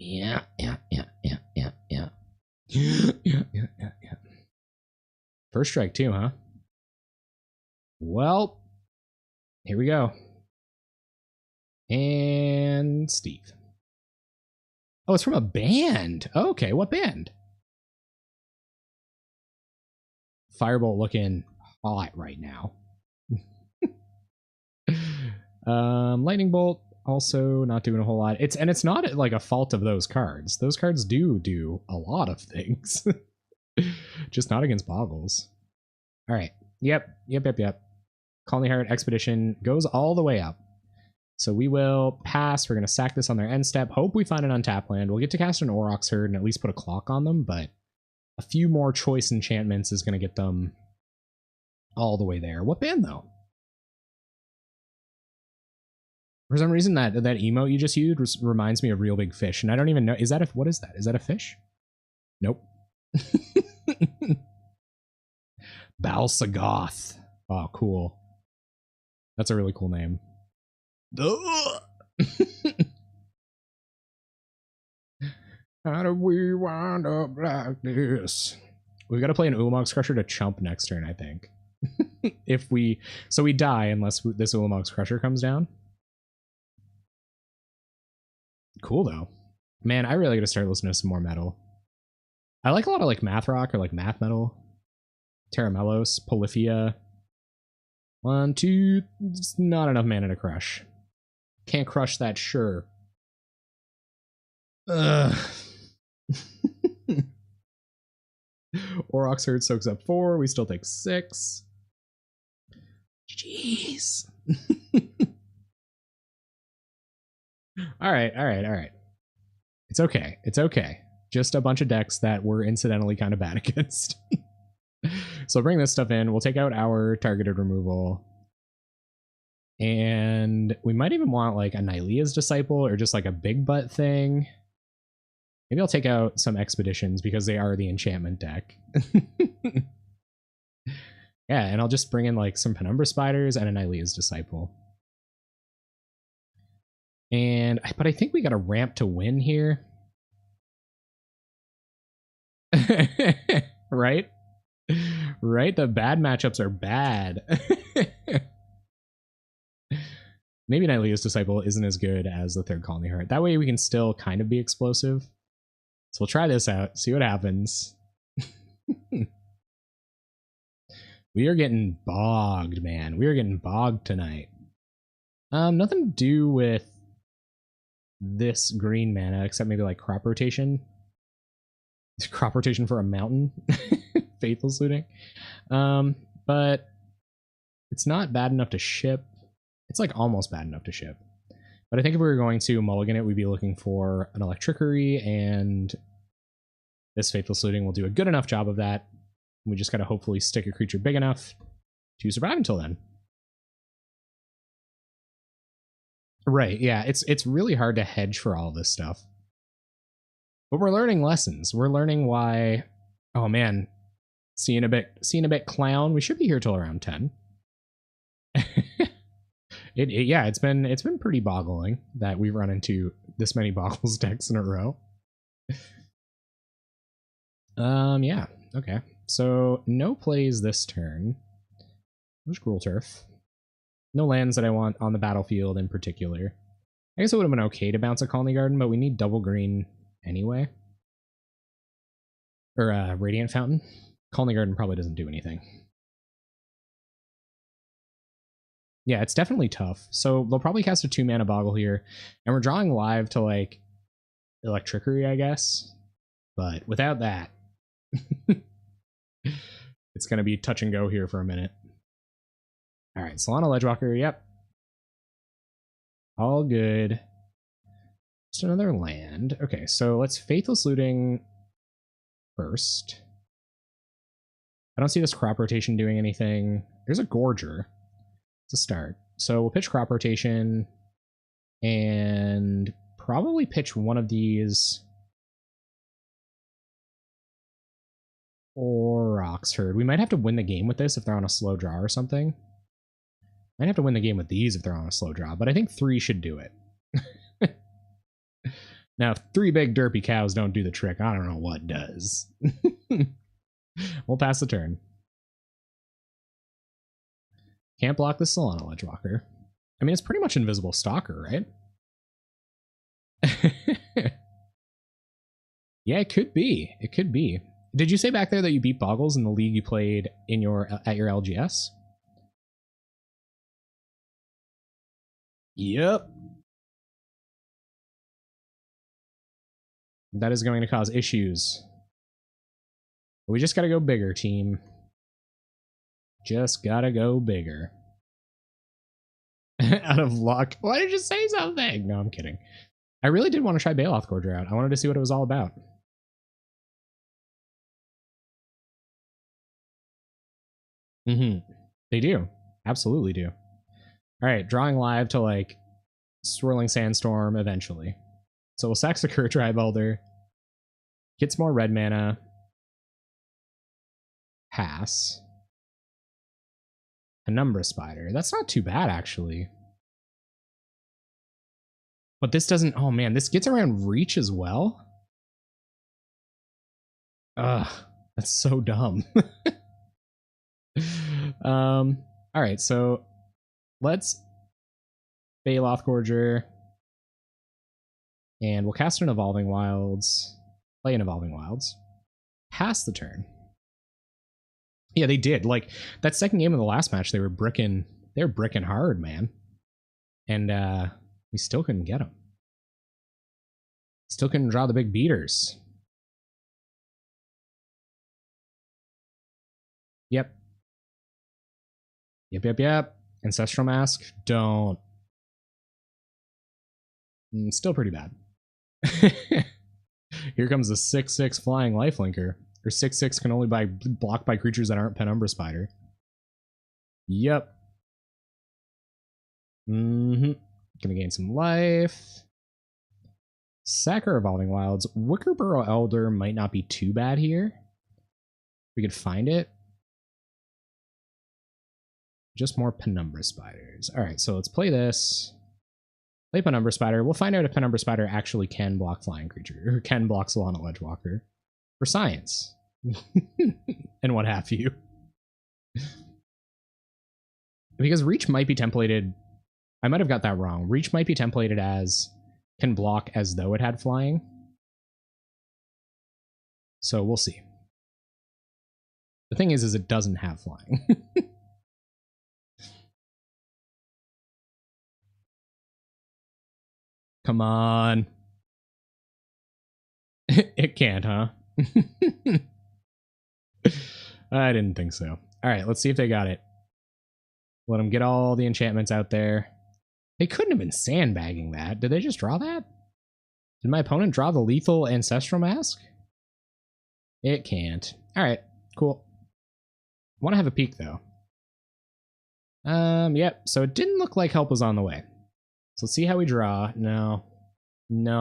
Yeah. First strike too, huh? Well, here we go. And Steve. Oh, it's from a band. Okay, what band? Firebolt looking hot right now. Lightning Bolt also not doing a whole lot. It's not like a fault of those cards. Those cards do a lot of things. Just not against Boggles. All right. Yep. Colony Heart Expedition goes all the way up. So we will pass. We're going to sack this on their end step. Hope we find an untap land. We'll get to cast an Auroch's Herd and at least put a clock on them, but a few more choice enchantments is going to get them all the way there. What band, though? For some reason, that emote you just used reminds me of Real Big Fish, and I don't even know. Is that what is that? Is that a fish? Nope. Balsagoth. Oh, cool. That's a really cool name. How do we wind up like this? We've got to play an Ulamog's Crusher to chump next turn, I think. So we die unless this Ulamog's Crusher comes down. Cool though. Man, I really gotta start listening to some more metal. I like a lot of like math rock or like math metal. Terramelos, Polyphia. 1, 2, it's not enough mana to crush. Can't crush that, sure. Ugh. Auroch's Herd soaks up 4. We still take 6. Jeez. All right. It's okay. Just a bunch of decks that we're incidentally kind of bad against. So bring this stuff in. We'll take out our targeted removal. And we might even want like a Nylea's Disciple or just like a big butt thing. Maybe I'll take out some Expeditions because they are the enchantment deck. Yeah, and I'll just bring in like some Penumbra Spiders and an Ilea's Disciple. But I think we got a ramp to win here. Right? Right? The bad matchups are bad. Maybe an Ilea's Disciple isn't as good as the third Colony Heart. That way we can still kind of be explosive. So we'll try this out, see what happens. We are getting bogged, man. We are getting bogged tonight. Nothing to do with this green mana, except maybe like crop rotation. Crop rotation for a mountain. Faithless Looting. But it's not bad enough to ship. It's like almost bad enough to ship. But I think if we were going to mulligan it, we'd be looking for an Electrickery, and this Faithless Looting will do a good enough job of that. We just gotta hopefully stick a creature big enough to survive until then. Right, yeah, it's really hard to hedge for all this stuff. But we're learning lessons. We're learning why. Oh man, see you in a bit, clown. We should be here till around 10. Yeah, it's been pretty boggling that we've run into this many Boggles decks in a row. Yeah, okay. So no plays this turn. There's Gruul Turf. No lands that I want on the battlefield in particular. I guess it would have been okay to bounce a Colony Garden, but we need double green anyway. Or Radiant Fountain. Colony Garden probably doesn't do anything. Yeah, it's definitely tough. So they'll probably cast a 2-mana Boggle here, and we're drawing live to like Electrickery, I guess. But without that, it's gonna be touch and go here for a minute. All right, Solana Ledgewalker, yep. All good. Just another land. Okay, so let's Faithless Looting first. I don't see this crop rotation doing anything. There's a Gorger. It's a start. So we'll pitch crop rotation and probably pitch one of these Auroch's Herd. We might have to win the game with this if they're on a slow draw or something. Might have to win the game with these if they're on a slow draw, but I think 3 should do it. Now, if 3 big derpy cows don't do the trick, I don't know what does. We'll pass the turn. Can't block the Solana Ledgewalker. I mean, it's pretty much Invisible Stalker, right? Yeah, it could be. It could be. Did you say back there that you beat Boggles in the league you played in at your LGS? Yep. That is going to cause issues. We just gotta go bigger, team. Just gotta go bigger. Out of luck. Why did you say something? No, I'm kidding. I really did want to try Baloth Gorger out. I wanted to see what it was all about. They do. Absolutely do. Alright, drawing live to like Swirling Sandstorm eventually. So we'll sack Sakura Tribe Elder. Get some more red mana. Pass. Penumbra Spider. That's not too bad, actually. But this doesn't... Oh, man. This gets around reach as well? Ugh. That's so dumb. Alright, so... Let's... Baloth Gorger. And we'll cast an Evolving Wilds. Play an Evolving Wilds. Pass the turn. Yeah, they did. Like, that second game of the last match, they were bricking hard, man. And we still couldn't get them. Still couldn't draw the big beaters. Yep. Yep. Ancestral Mask, don't. Still pretty bad. Here comes the 6/6 Flying Lifelinker. Or 6/6 can only be blocked by creatures that aren't Penumbra Spider. Yep. Gonna gain some life. Sacker Evolving Wilds. Wickerburrow Elder might not be too bad here. We could find it. just more Penumbra Spiders. All right, so let's play this. Play Penumbra Spider. We'll find out if Penumbra Spider actually can block flying creature, or can block Solana Ledgewalker. For science. And what have you. Because Reach might be templated... I might have got that wrong. Reach might be templated as can block as though it had flying. So we'll see. The thing is it doesn't have flying. Come on. It can't, huh? I didn't think so. All right, let's see if they got it. Let them get all the enchantments out there. They couldn't have been sandbagging that. Did they just draw that? Did my opponent draw the lethal Ancestral Mask? It can't. All right, cool. I want to have a peek, though. Yep, so it didn't look like help was on the way. So let's see how we draw. No,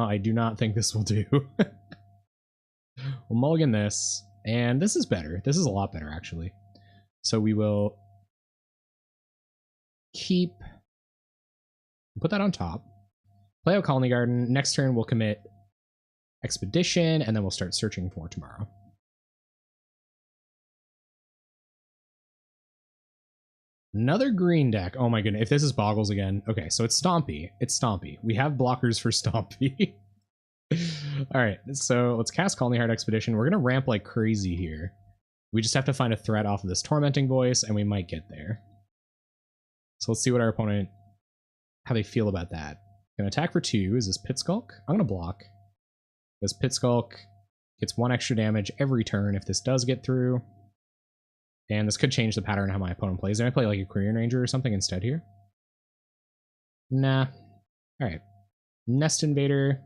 I do not think this will do. We'll mulligan this, and this is better. This is a lot better, actually. So we will keep... Put that on top. Play out Colony Garden. Next turn, we'll commit Expedition, and then we'll start searching for tomorrow. Another green deck. Oh my goodness. If this is Boggles again. Okay, so it's Stompy. It's Stompy. We have blockers for Stompy. Alright, so let's cast Colony Heart Expedition. We're going to ramp like crazy here. We just have to find a threat off of this Tormenting Voice, and we might get there. So let's see what our opponent... how they feel about that. Gonna attack for 2. Is this Pit Skulk? I'm gonna block. This Pit Skulk gets 1 extra damage every turn if this does get through. And this could change the pattern of how my opponent plays. Did I play like a Korean Ranger or something instead here? Nah. Alright. Nest Invader.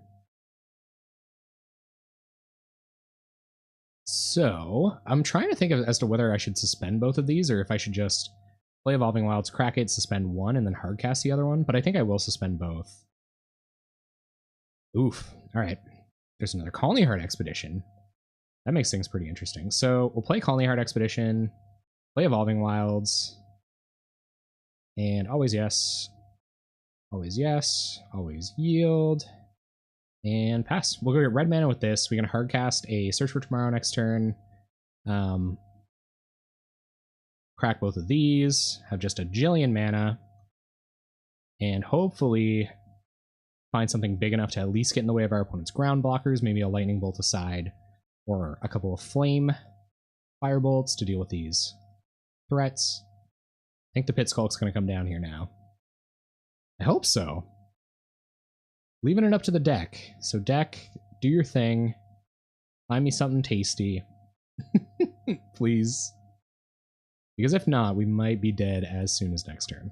So, I'm trying to think of as to whether I should suspend both of these or if I should just play Evolving Wilds, crack it, suspend one, and then hardcast the other one. But I think I will suspend both. Oof. Alright. There's another Colony Heart Expedition. That makes things pretty interesting. So, we'll play Colony Heart Expedition, play Evolving Wilds, and always yes, always yes, always yield, and pass. We'll go get red mana with this. We can hardcast a Search for Tomorrow next turn. Crack both of these, have just a jillion mana, and hopefully find something big enough to at least get in the way of our opponent's ground blockers, maybe a Lightning Bolt aside, or a couple of Flame Firebolts to deal with these threats. I think the Pit Skulk's going to come down here now. I hope so. Leaving it up to the deck. So deck, do your thing. Find me something tasty. Please. Because if not, we might be dead as soon as next turn.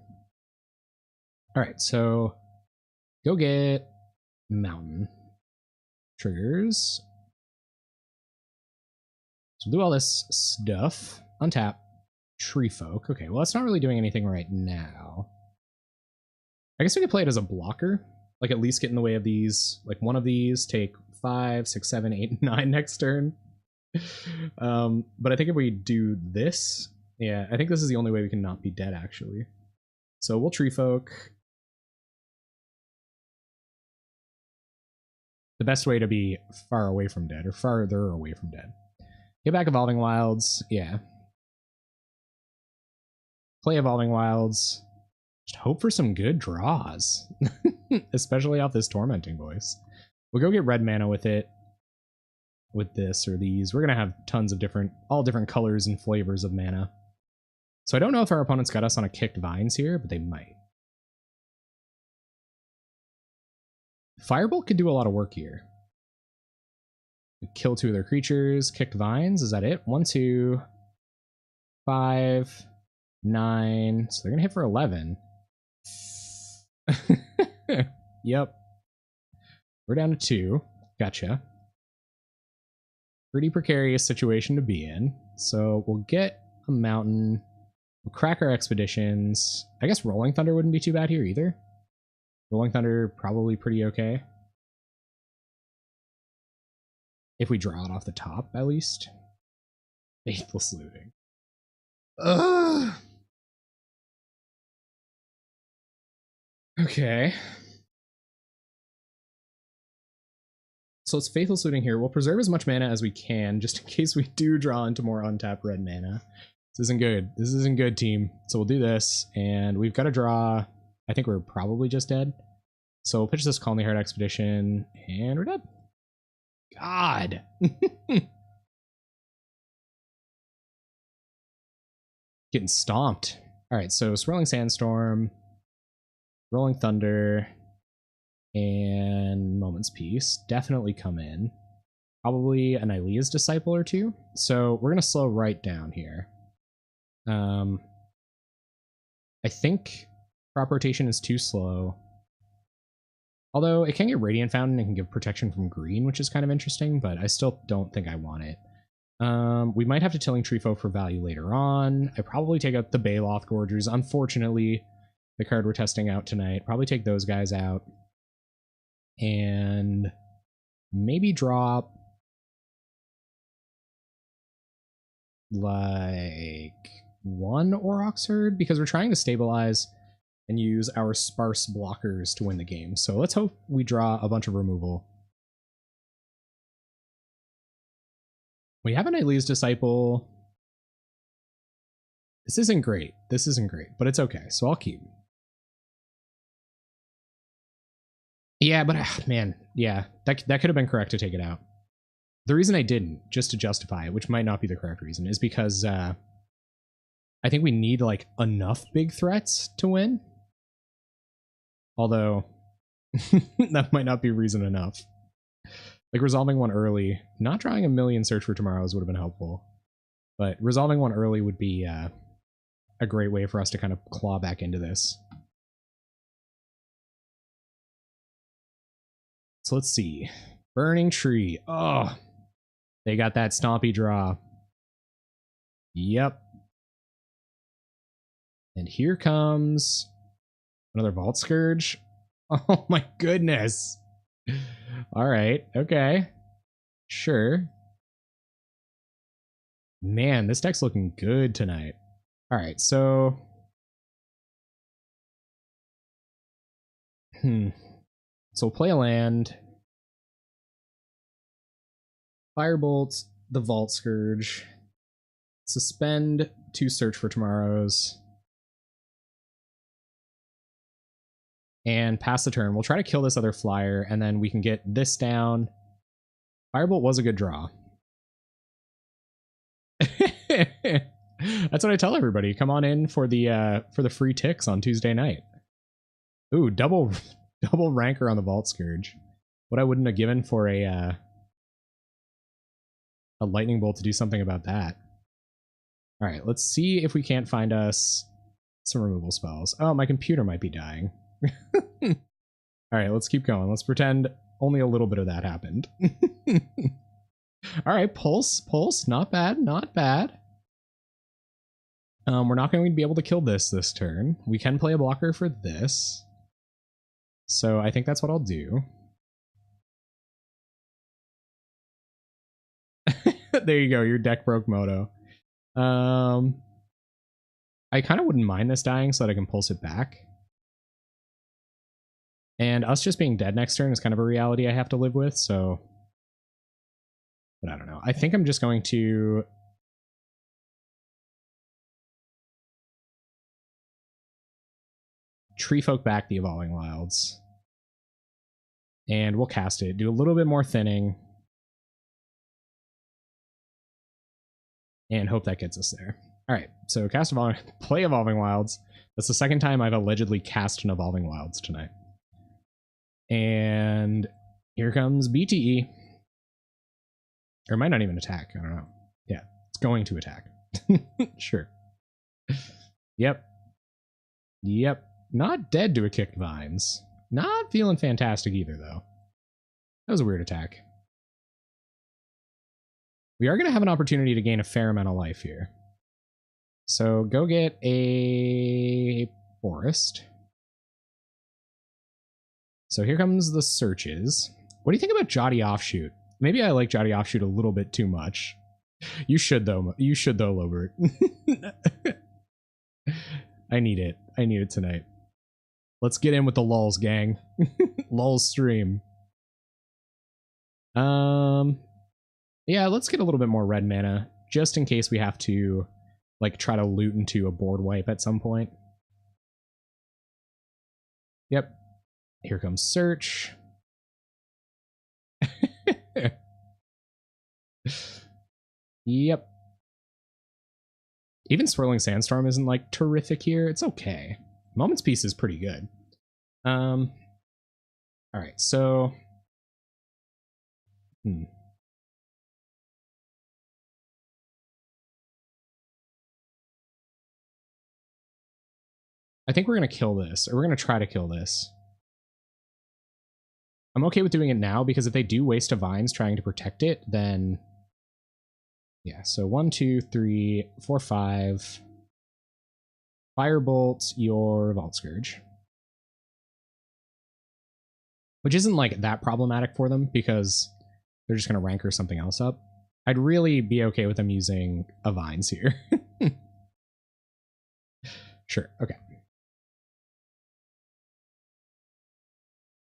Alright, so go get Mountain. Triggers. So do all this stuff. Untap. Tree Folk. Okay, well that's not really doing anything right now. I guess we could play it as a blocker. Like at least get in the way of these. Like one of these, take 5, 6, 7, 8, 9 next turn. But I think if we do this, yeah, I think this is the only way we can not be dead actually. So we'll Tree Folk. The best way to be far away from dead, or farther away from dead. Get back Evolving Wilds, yeah. Play Evolving Wilds. Just hope for some good draws. Especially off this Tormenting Voice. We'll go get red mana with it. With this or these. We're going to have tons of all different colors and flavors of mana. So I don't know if our opponent's got us on a Kicked Vines here, but they might. Firebolt could do a lot of work here. Kill 2 of their creatures. Kicked Vines, is that it? 1, 2, 5, 9. So they're going to hit for 11. Yep. We're down to 2. Gotcha. Pretty precarious situation to be in. So we'll get a Mountain. We'll crack our Expeditions. I guess Rolling Thunder wouldn't be too bad here either. Rolling Thunder probably pretty okay. If we draw it off the top, at least. Faithless Looting. Ugh. Okay. So it's Faithless Looting here. We'll preserve as much mana as we can, just in case we do draw into more untapped red mana. This isn't good. This isn't good, team. So we'll do this, and we've got to draw... I think we're probably just dead. So we'll pitch this Call Me Heart Expedition, and we're dead. God! Getting stomped. Alright, so Swirling Sandstorm, Rolling Thunder, and Moment's Peace definitely come in. Probably an Ilea's Disciple or two. So we're going to slow right down here. I think crop rotation is too slow. Although it can get Radiant Fountain and can give protection from green, which is kind of interesting, but I still don't think I want it. We might have to Tilling Treefo for value later on. I probably take out the Baloth Gorgers. Unfortunately, the card we're testing out tonight. Probably take those guys out. And maybe drop like one Auroch Herd, because we're trying to stabilize and use our sparse blockers to win the game. So let's hope we draw a bunch of removal. We have an Ilea's Disciple. This isn't great. This isn't great, but it's okay. So I'll keep. Yeah, but man, yeah, that could have been correct to take it out. The reason I didn't, just to justify it, which might not be the correct reason, is because I think we need like enough big threats to win. Although that might not be reason enough. Like resolving one early, not drawing a million Search for Tomorrows would have been helpful, but resolving one early would be a great way for us to kind of claw back into this. So let's see. Burning Tree. Oh, they got that stompy draw. Yep. And here comes another Vault Scourge. Oh my goodness. All right. Okay. Sure. Man, this deck's looking good tonight. All right. So. So we'll play a land. Firebolt the Vault Scourge. Suspend 2 Search for Tomorrows. And pass the turn. We'll try to kill this other flyer, and then we can get this down. Firebolt was a good draw. That's what I tell everybody. Come on in for the free ticks on Tuesday night. Ooh, double ranker on the Vault Scourge. What I wouldn't have given for a lightning bolt to do something about that. All right, let's see if we can't find us some removal spells. Oh, my computer might be dying. All right, let's keep going. Let's pretend only a little bit of that happened. All right, pulse, not bad, not bad. We're not going to be able to kill this turn. We can play a blocker for this. So I think that's what I'll do. There you go, your deck broke Moto. I kind of wouldn't mind this dying so that I can pulse it back. And us just being dead next turn is kind of a reality I have to live with, so... But I don't know. I think I'm just going to... Treefolk back the Evolving Wilds. And we'll cast it. Do a little bit more thinning. And hope that gets us there. Alright, so cast play Evolving Wilds. That's the second time I've allegedly cast an Evolving Wilds tonight. And here comes BTE. Or it might not even attack. I don't know. Yeah, it's going to attack. Sure. Yep. Yep. Not dead to a Kicked Vines. Not feeling fantastic either, though. That was a weird attack. We are going to have an opportunity to gain a fair amount of life here. So go get a forest. So here comes the searches. What do you think about Jotty Offshoot? Maybe I like Jotty Offshoot a little bit too much. You should though. You should though, Lobert. I need it. I need it tonight. Let's get in with the lulls, gang. Lulls stream. Yeah, let's get a little bit more red mana, just in case we have to, like, try to loot into a board wipe at some point. Yep. Here comes search. Yep. Even Swirling Sandstorm isn't, like, terrific here. It's okay. Moment's Peace is pretty good. Alright, so... I think we're going to kill this, or we're going to try to kill this. I'm okay with doing it now, because if they do waste a Vines trying to protect it, then... Yeah, so 1, 2, 3, 4, 5. Firebolt your Vault Scourge. Which isn't, like, that problematic for them, because they're just going to rancor something else up. I'd really be okay with them using a Vines here. Sure, okay.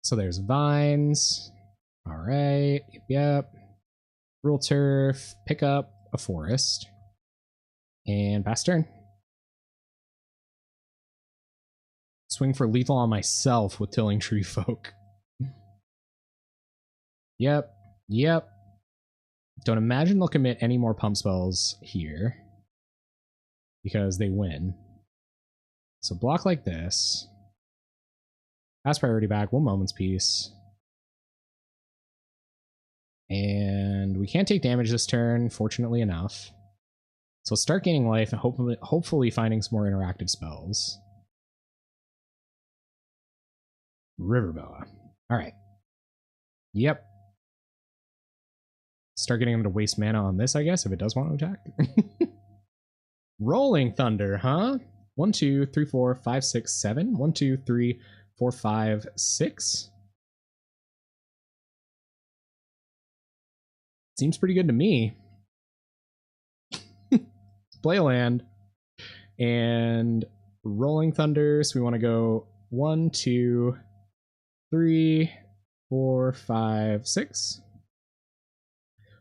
So there's Vines. Alright, yep. Rule Turf, pick up a Forest. And pass turn. Swing for lethal on myself with Tilling Tree Folk. Yep, yep. Don't imagine they'll commit any more pump spells here, because they win. So block like this. Pass priority back, 1 Moment's Peace. And we can't take damage this turn, fortunately enough. So let's start gaining life and hopefully finding some more interactive spells. Riverboa. Alright. Yep. Start getting him to waste mana on this, I guess, if it does want to attack. Rolling Thunder, huh? 1, 2, 3, 4, 5, 6, 7. 1, 2, 3, 4, 5, 6. Seems pretty good to me. Play a land. And Rolling Thunder, so we want to go 1, 2, 3, 4, 5, 6.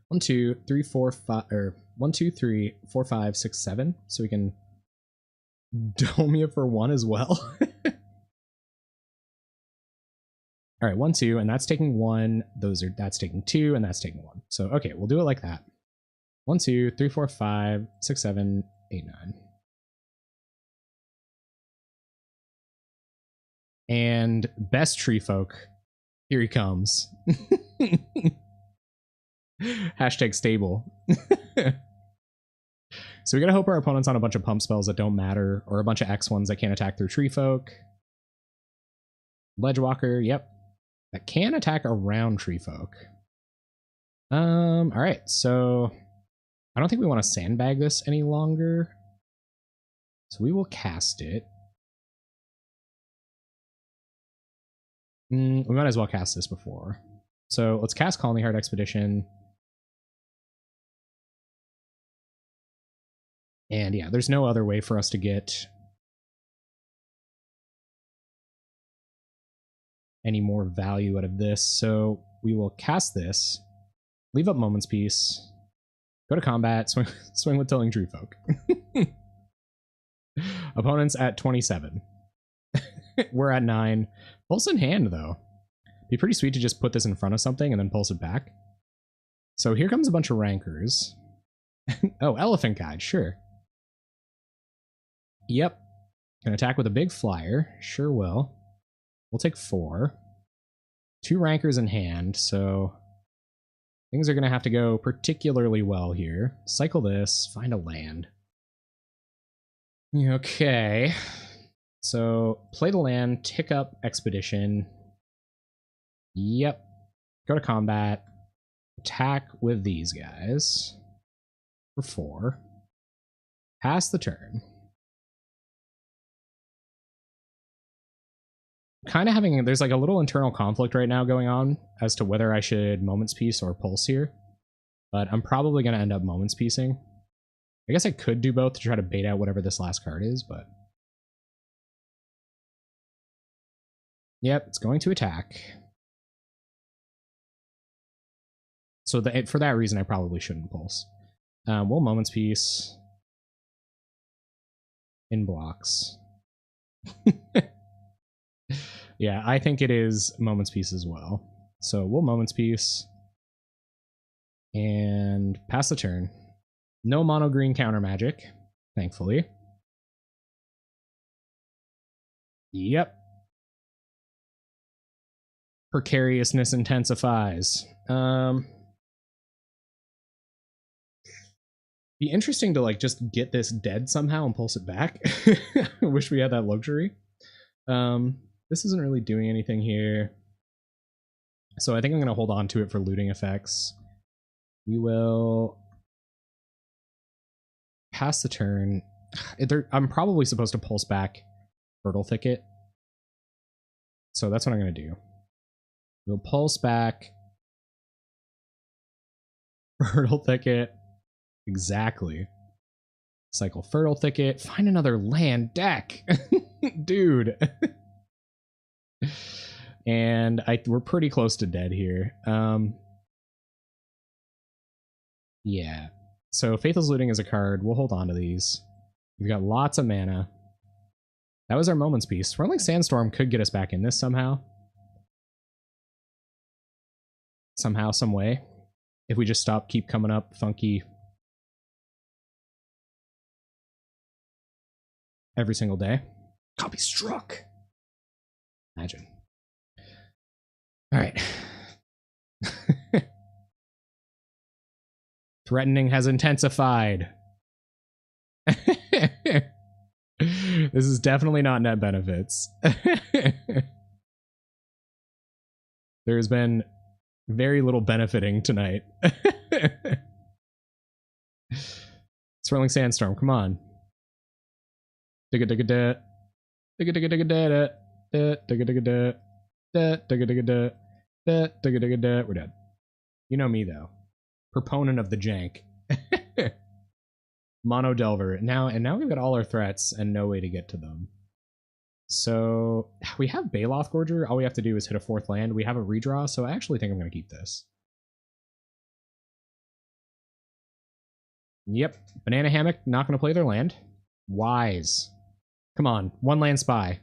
1, 2, 3, 4, 5, or 1, 2, 3, 4, 5, 6, 7. So we can Domia for 1 as well. All right, 1, 2, and that's taking 1. That's taking 2, and that's taking 1. So okay, we'll do it like that. 1, 2, 3, 4, 5, 6, 7, 8, 9. And best tree folk. Here he comes. Hashtag stable. So we gotta hope our opponent's on a bunch of pump spells that don't matter, or a bunch of X ones that can't attack through tree folk. Ledgewalker, yep. That can attack around tree folk. Alright, so I don't think we want to sandbag this any longer. So we will cast it. We might as well cast this before. So let's cast Colony Heart Expedition. And yeah, there's no other way for us to get any more value out of this. So we will cast this, leave up Moment's Peace, go to combat, swing with Tilling Tree Folk. Opponent's at 27. We're at 9. Pulse in hand, though. Be pretty sweet to just put this in front of something and then pulse it back. So here comes a bunch of rankers. Oh, Elephant Guide, sure. Yep. Can attack with a big flyer. Sure will. We'll take 4. 2 rankers in hand, so things are going to have to go particularly well here. Cycle this, find a land. Okay. So play the land, tick up Expedition. Yep. Go to combat. Attack with these guys. For 4. Pass the turn. Kind of having, there's like a little internal conflict right now going on as to whether I should Moment's Peace or Pulse here. But I'm probably going to end up Moment's Piecing. I guess I could do both to try to bait out whatever this last card is, but Yep, it's going to attack. So for that reason, I probably shouldn't pulse. We'll Moment's Peace. In blocks. Yeah, I think it is Moment's Peace as well. So we'll Moment's Peace. And pass the turn. No mono green counter magic, thankfully. Yep. Precariousness intensifies. Be interesting to like just get this dead somehow and pulse it back. I wish we had that luxury. This isn't really doing anything here. So I think I'm going to hold on to it for looting effects. We will pass the turn. I'm probably supposed to pulse back Fertile Thicket. So that's what I'm going to do. We'll pulse back Fertile Thicket. Exactly. Cycle Fertile Thicket. Find another land deck. Dude. And we're pretty close to dead here. Yeah. So Faithless Looting is a card. We'll hold on to these. We've got lots of mana. That was our Moment's Peace. Swirling Sandstorm could get us back in this somehow. Somehow, some way. If we just keep coming up funky every single day. Copy struck. Imagine. All right. Threatening has intensified. This is definitely not net benefits. There's been very little benefiting tonight. Swirling Sandstorm, come on. We're dead. You know me though. Proponent of the jank. Mono Delver. Now we've got all our threats and no way to get to them. So we have Baloth Gorger. All we have to do is hit a 4th land. We have a redraw, so I actually think I'm going to keep this. Yep. Banana Hammock, not going to play their land. Wise. Come on. 1 land spy.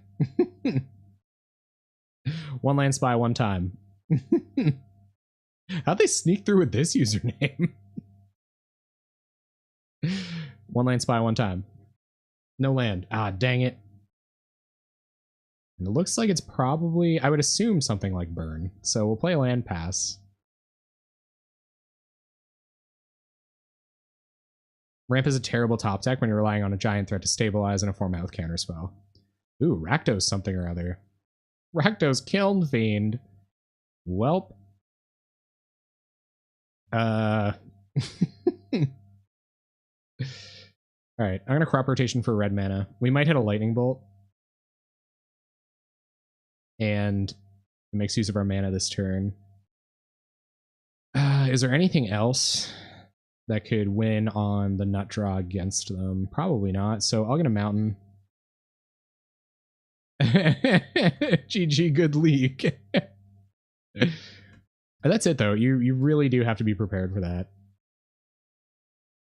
1 land spy 1 time. How'd they sneak through with this username? 1 land spy 1 time. No land. Ah, dang it. And it looks like it's probably, I would assume, something like Burn. So we'll play a land pass. Ramp is a terrible top deck when you're relying on a giant threat to stabilize in a format with counterspell. Ooh, Rakdos something or other. Rakdos Kiln Fiend. Welp. Alright, I'm gonna crop rotation for red mana. We might hit a lightning bolt. And it makes use of our mana this turn. Is there anything else that could win on the nut draw against them? Probably not. So I'll get a mountain. GG, good league. That's it though. You really do have to be prepared for that.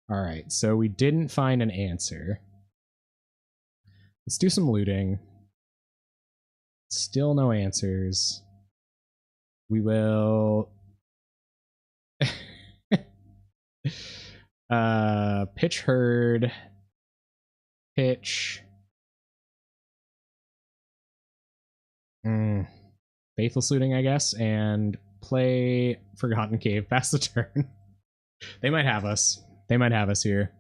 All right, so we didn't find an answer. Let's do some looting. Still no answers. We will pitch herd, pitch Faithless Looting, I guess, and play Forgotten Cave past the turn. They might have us. They might have us here.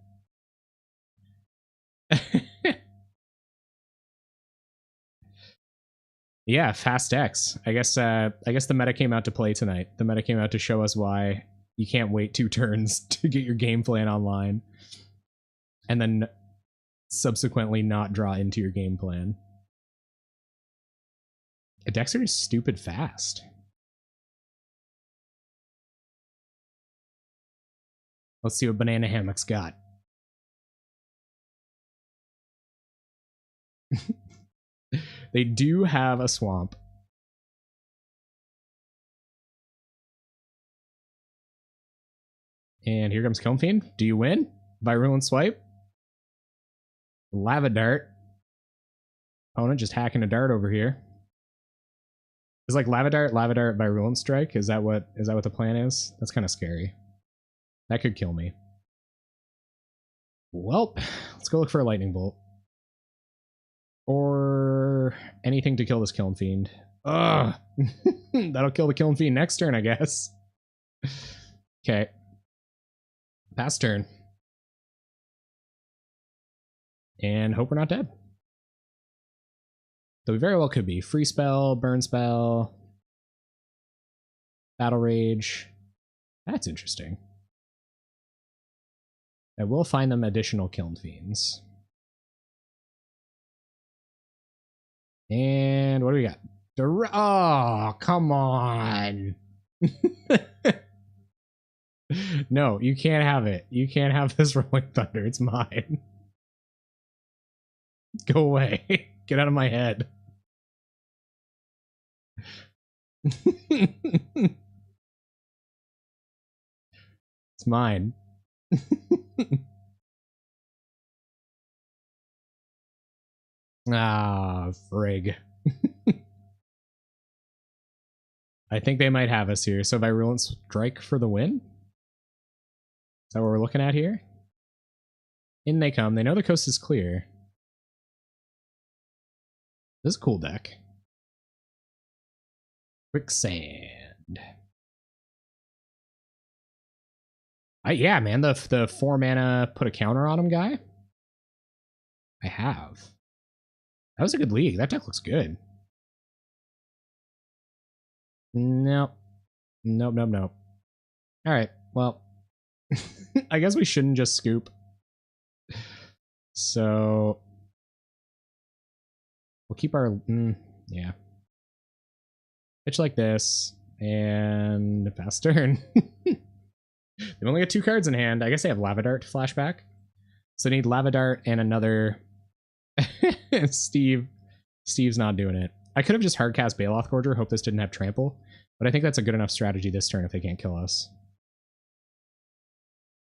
Yeah, fast X. I guess the meta came out to play tonight. The meta came out to show us why you can't wait 2 turns to get your game plan online. And then subsequently not draw into your game plan. Decks are just stupid fast. Let's see what Banana Hammock's got. They do have a swamp. And here comes Kiln Fiend. Do you win? Virulent Swipe. Lava Dart. Opponent just hacking a dart over here. It's like Lava Dart, Virulent Strike. Is that what the plan is? That's kind of scary. That could kill me. Well, let's go look for a Lightning Bolt. Or anything to kill this Kiln Fiend. Ugh! That'll kill the Kiln Fiend next turn, I guess. Okay. Pass turn. And hope we're not dead. Though we very well could be. Free Spell, Burn Spell, Battle Rage. That's interesting. I will find them additional Kiln Fiends. And what do we got? Oh, come on. No, you can't have it. You can't have this Rolling Thunder. It's mine. Go away. Get out of my head. It's mine. Ah, frig. I think they might have us here. So Virulent Strike for the win? Is that what we're looking at here? In they come. They know the coast is clear. This is a cool deck. Quicksand. Yeah, man, the 4 mana put a counter on him guy. I have. That was a good league. That deck looks good. Nope. Nope, nope, nope. Alright, well. I guess we shouldn't just scoop. So we'll keep our yeah. Pitch like this and pass turn. They only got 2 cards in hand. I guess they have Lava Dart to flashback. So they need Lava Dart and another Steve's not doing it. I could have just hardcast Baloth Gorger, hope this didn't have trample, but I think that's a good enough strategy this turn if they can't kill us.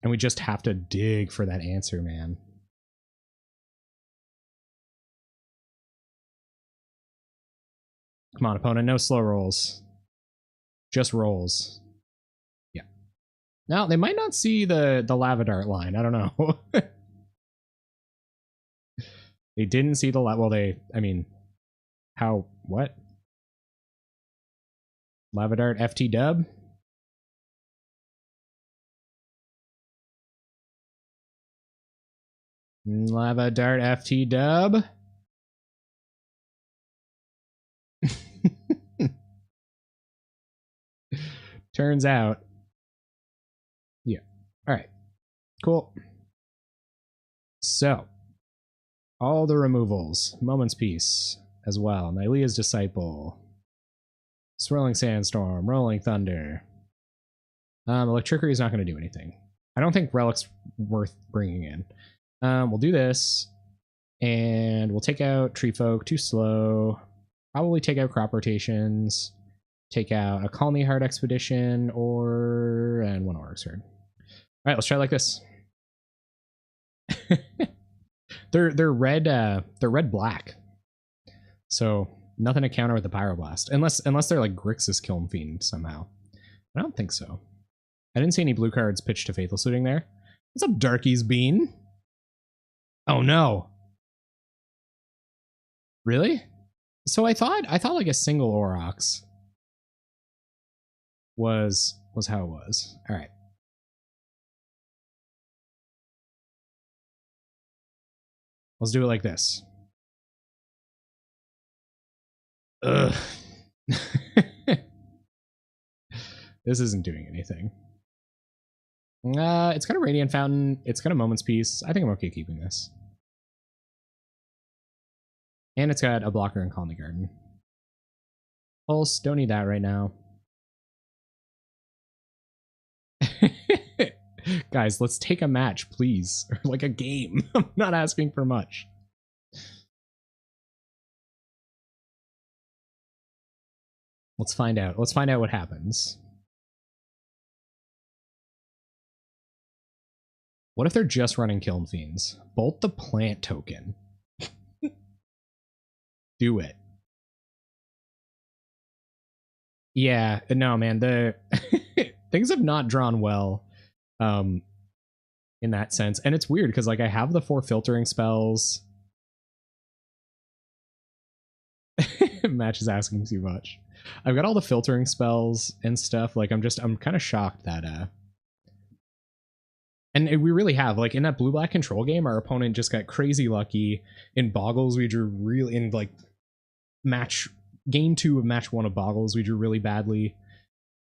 And we just have to dig for that answer, man. Come on, opponent, no slow rolls. Just rolls. Yeah. Now, they might not see the Lava Dart line. I don't know. They didn't see the well, I mean, how, what? Lava Dart FT dub? Lava Dart FT dub? Turns out. Yeah. Alright. Cool. So. All the removals. Moment's Peace as well. Nylea's Disciple. Swirling Sandstorm. Rolling Thunder. Electricity is not going to do anything. I don't think Relic's worth bringing in. We'll do this. And we'll take out Tree Folk. Too slow. Probably take out Crop Rotations. Take out a Call Me Heart Expedition and 1 Auroch Sword. Alright, let's try it like this. They're red black. So nothing to counter with the Pyroblast. Unless they're like Grixis Kiln Fiend somehow. I don't think so. I didn't see any blue cards pitched to Faithless Looting there. What's up, Darky's Bean? Oh no. Really? So I thought like a single Aurochs was how it was. All right. Let's do it like this. Ugh. This isn't doing anything. It's got a Radiant Fountain. It's got a Moment's Peace. I think I'm okay keeping this. And it's got a blocker and Colony Garden. Pulse, don't need that right now. Guys, let's take a match, please. Or like a game. I'm not asking for much. Let's find out. Let's find out what happens. What if they're just running Kiln Fiends? Bolt the plant token. Do it. Yeah, no, man, the things have not drawn well in that sense. And it's weird because like I have the 4 filtering spells. Match is asking too much. I've got all the filtering spells and stuff. Like I'm kind of shocked that and we really have, like, in that blue-black control game, our opponent just got crazy lucky. In Boggles, we drew really, in, like, game 2 of match 1 of Boggles, we drew really badly.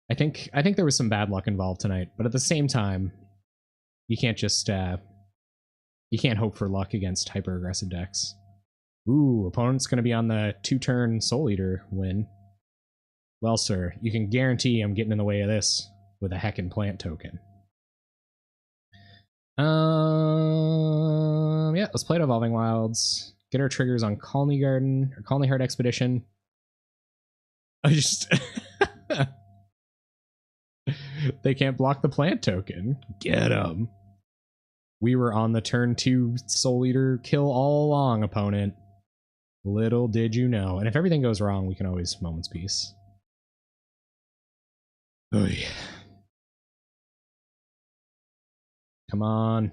I think there was some bad luck involved tonight, but at the same time, you can't just, you can't hope for luck against hyper-aggressive decks. Ooh, opponent's gonna be on the 2-turn Soul Eater win. Well, sir, you can guarantee I'm getting in the way of this with a heckin' plant token. Yeah, let's play Evolving Wilds. Get our triggers on Colony Garden or Colony Heart Expedition. I just they can't block the plant token. Get them. We were on the turn 2 Soul Eater kill all along, opponent. Little did you know. And if everything goes wrong, we can always Moment's Peace. Oh yeah. Come on.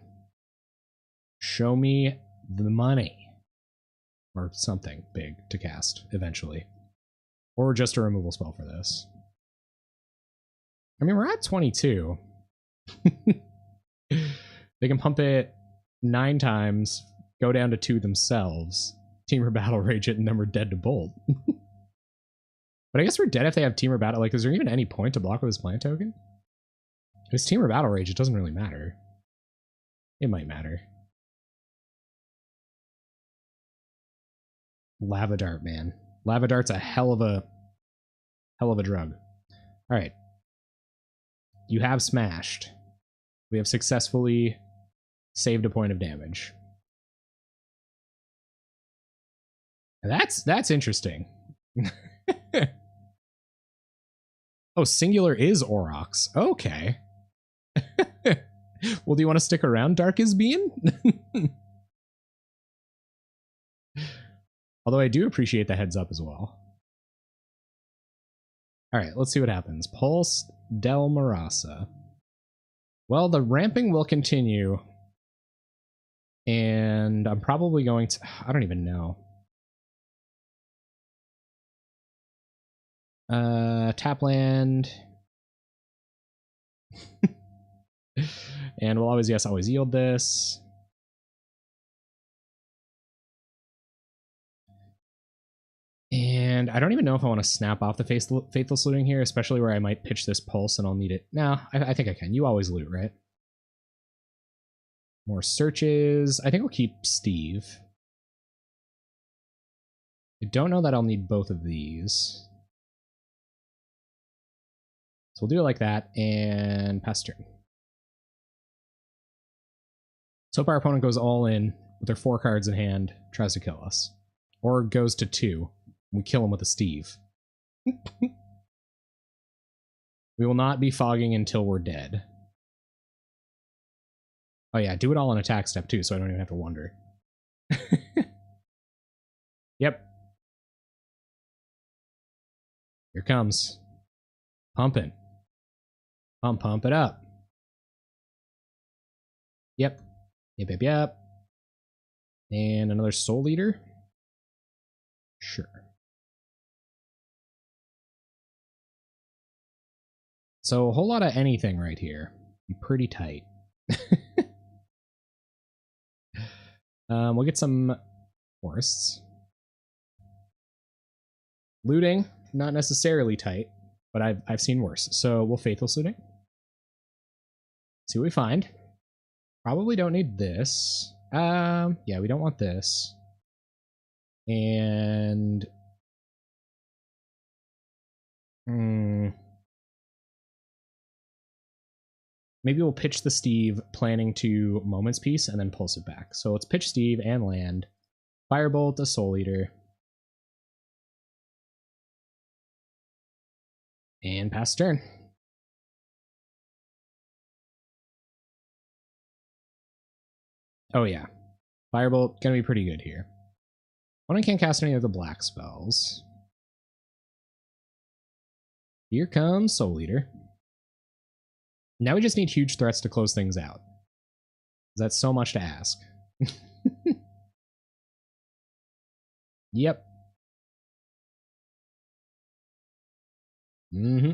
Show me the money. Or something big to cast eventually. Or just a removal spell for this. I mean, we're at 22. They can pump it 9 times, go down to 2 themselves, Teamer Battle Rage it, and then we're dead to Bolt. But I guess we're dead if they have Teamer Battle. Like, is there even any point to block with this plant token? If it's Teamer Battle Rage, it doesn't really matter. It might matter. Lava Dart, man. Lava Dart's a hell of a drug. All right. You have smashed. We have successfully saved a point of damage. That's interesting. Oh, singular is Aurochs. Okay. Well, do you want to stick around, Dark is Bean? Although I do appreciate the heads up as well. All right, let's see what happens. Pulse Del Marasa. Well, the ramping will continue. And I'm probably going to... I don't even know. Tap land. And we'll always, yes, always yield this. And I don't even know if I want to snap off the Faithless Looting here, especially where I might pitch this Pulse and I'll need it. No, I think I can. You always loot, right? More searches. I think we'll keep Steve. I don't know that I'll need both of these. So we'll do it like that and pass turn. So far, our opponent goes all in with their 4 cards in hand, tries to kill us. Or goes to 2. We kill him with a Steve. We will not be fogging until we're dead. Oh yeah, do it all on attack step too, so I don't even have to wonder. Yep. Here comes. Pumping. Pump it up. Yep. Yep. And another Soul Eater. Sure. So a whole lot of anything right here. Be pretty tight. We'll get some forests. Looting, not necessarily tight, but I've seen worse. So we'll Faithless Looting. See what we find. Probably don't need this. Yeah, we don't want this. And maybe we'll pitch the Steve, planning to Moment's Peace, and then pulse it back. So let's pitch Steve and land. Firebolt, a Soul Eater. And pass turn. Oh yeah. Firebolt, gonna be pretty good here. Opponent can't cast any of the black spells. Here comes Soul Eater. Now we just need huge threats to close things out. That's so much to ask. Yep. Mm-hmm.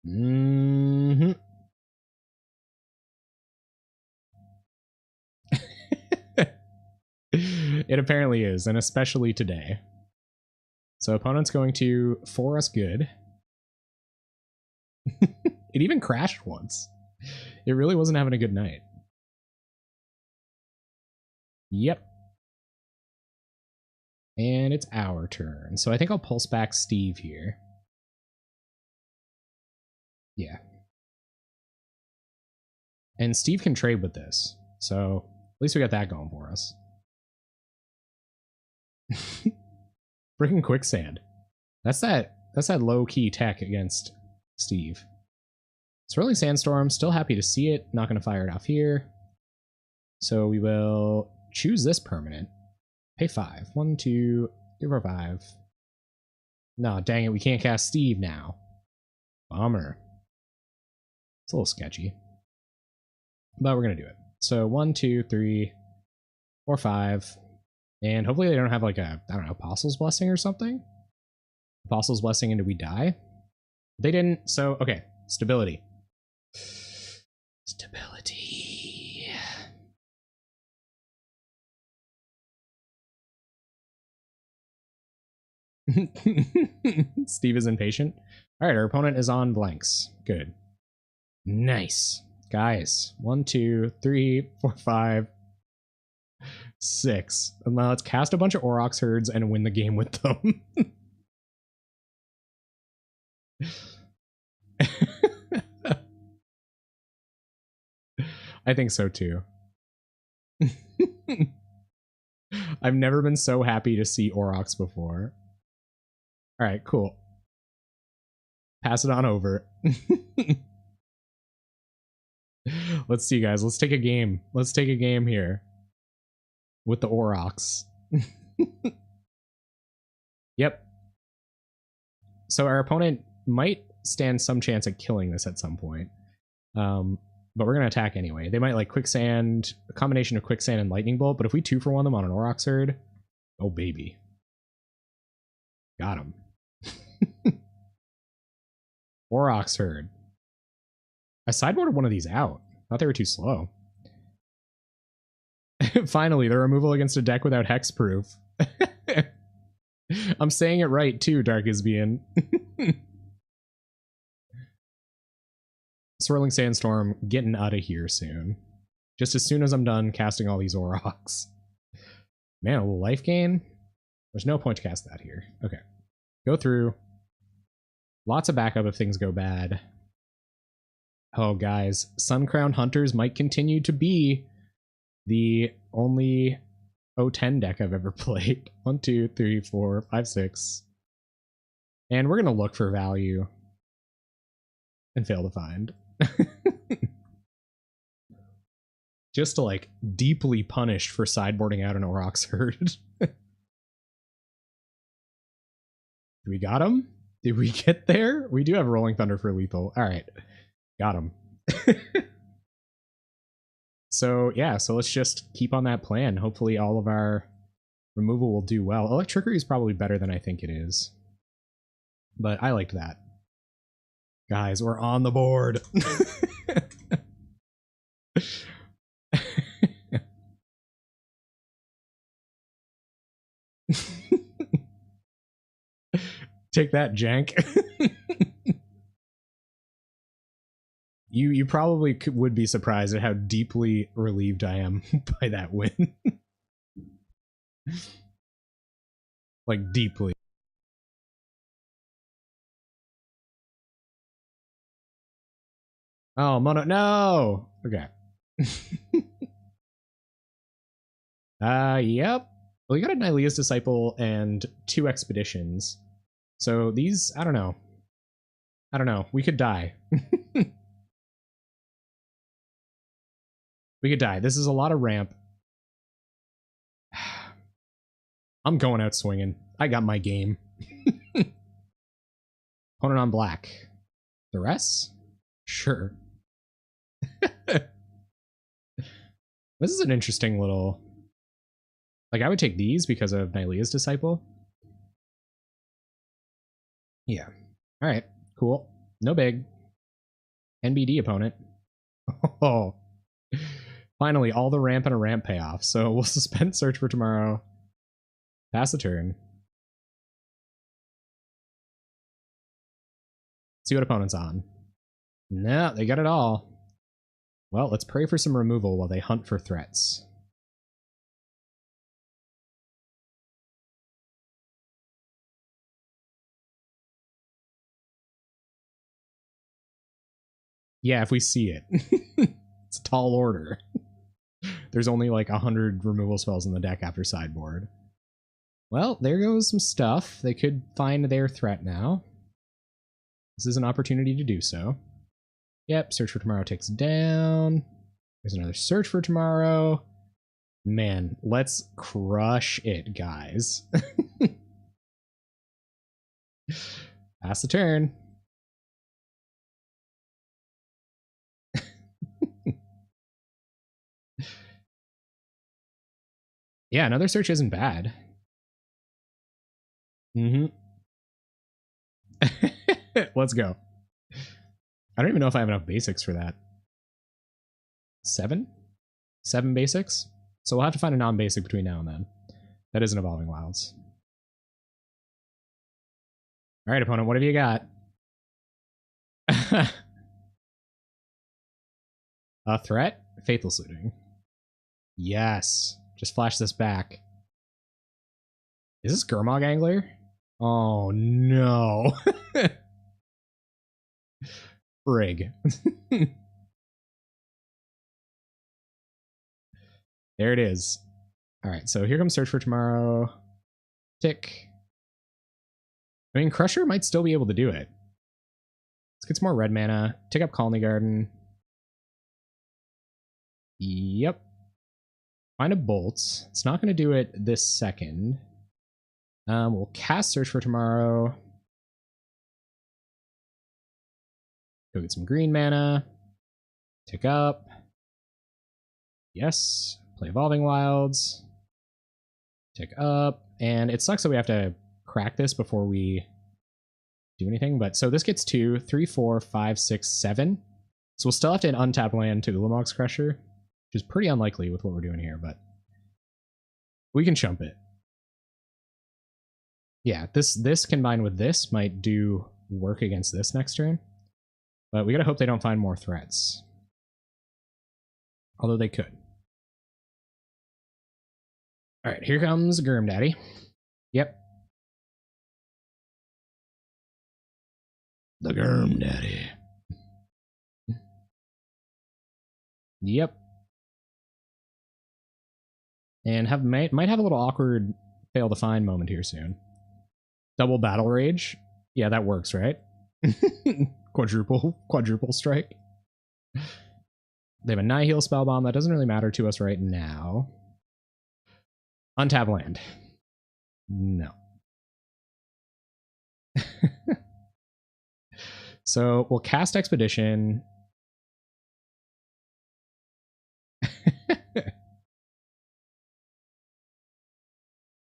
Mm-hmm. It apparently is, and especially today. So opponent's going to for us good. It even crashed once. It really wasn't having a good night. Yep. And it's our turn. So I think I'll pulse back Steve here. Yeah. And Steve can trade with this. So at least we got that going for us. Freaking quicksand. That's that low-key tech against Steve. Swirling Sandstorm, still happy to see it. Not going to fire it off here. So we will choose this permanent. Pay 5. 1, 2, 3, 4, 5. No, dang it, we can't cast Steve now. Bummer. It's a little sketchy. But we're going to do it. So 1, 2, 3, 4, 5. And hopefully they don't have like a, I don't know, Apostle's Blessing or something? Apostle's Blessing and do we die? They didn't, so, okay. Stability. Stability. Steve is impatient. Alright, our opponent is on blanks. Good. Nice. Guys, 1, 2, 3, 4, 5, 6. And now let's cast a bunch of Aurochs herds and win the game with them. I think so too. I've never been so happy to see Aurochs before. Alright, cool. Pass it on over. Let's see, guys. Let's take a game. Let's take a game here. With the Aurochs. Yep. So our opponent might stand some chance at killing this at some point. But we're going to attack anyway. They might like Quicksand, a combination of Quicksand and Lightning Bolt, but if we 2-for-1 them on an Aurochs herd, oh baby. Got him. Aurochs herd. I sideboarded one of these out. Thought they were too slow. Finally, the removal against a deck without hexproof. I'm saying it right too, Dark Isbian. Swirling Sandstorm getting out of here soon. Just as soon as I'm done casting all these Aurochs. Man, a little life gain? There's no point to cast that here. Okay. Go through. Lots of backup if things go bad. Oh, guys. Suncrown Hunters might continue to be the only O10 deck I've ever played. 1, 2, 3, 4, 5, 6. And we're going to look for value. And fail to find. Just to, like, deeply punish for sideboarding out an Aurochs herd. We got him? Did we get there? We do have Rolling Thunder for lethal. Alright. Got him. So, yeah, so let's just keep on that plan. Hopefully all of our removal will do well. Electricity is probably better than I think it is. But I liked that. Guys, we're on the board. Take that, Jank. You probably would be surprised at how deeply relieved I am by that win. Like, deeply. Oh, mono. No! Okay. Yep. Well, we got a Nylea's Disciple and 2 Expeditions. So these, I don't know. I don't know. We could die. We could die. This is a lot of ramp. I'm going out swinging. I got my game. Opponent on black. The rest? Sure. This is an interesting little... Like, I would take these because of Nylea's Disciple. Yeah. Alright, cool. No big. NBD opponent. Oh. Finally, all the ramp and a ramp payoff. So we'll suspend search for tomorrow. Pass the turn. See what opponent's on. No, they got it all. Well, let's pray for some removal while they hunt for threats. Yeah, if we see it. It's a tall order. There's only like 100 removal spells in the deck after sideboard. Well, there goes some stuff. They could find their threat now. This is an opportunity to do so. Yep, search for tomorrow ticks down. There's another search for tomorrow. Man, let's crush it, guys. Pass the turn. Yeah, another search isn't bad. Mm-hmm. Let's go. I don't even know if I have enough basics for that. 7? 7 basics? So we'll have to find a non-basic between now and then. That is an Evolving Wilds. Alright, opponent, what have you got? A threat? Faithless Looting. Yes. Just flash this back. Is this Gurmag Angler? Oh no. Frig. There it is. Alright, so here comes search for tomorrow. Tick. I mean, Crusher might still be able to do it. Let's get some more red mana. Tick up Colony Garden. Yep. Find a bolt. It's not going to do it this second. We'll cast search for tomorrow. Go get some green mana. Tick up. Yes. Play Evolving Wilds. Tick up. And it sucks that we have to crack this before we do anything. But so this gets 2, 3, 4, 5, 6, 7. So we'll still have to untap land to Ulamog's Crusher, which is pretty unlikely with what we're doing here, but we can chump it. Yeah, this combined with this might do work against this next turn. But we gotta hope they don't find more threats. Although they could. Alright, here comes Gurm Daddy. Yep. The Gurm Daddy. Yep. And might have a little awkward fail to find moment here soon. Double Battle Rage? Yeah, that works, right? Quadruple strike. They have a Nihil Spellbomb. That doesn't really matter to us right now. Untap land. No. So we'll cast Expedition.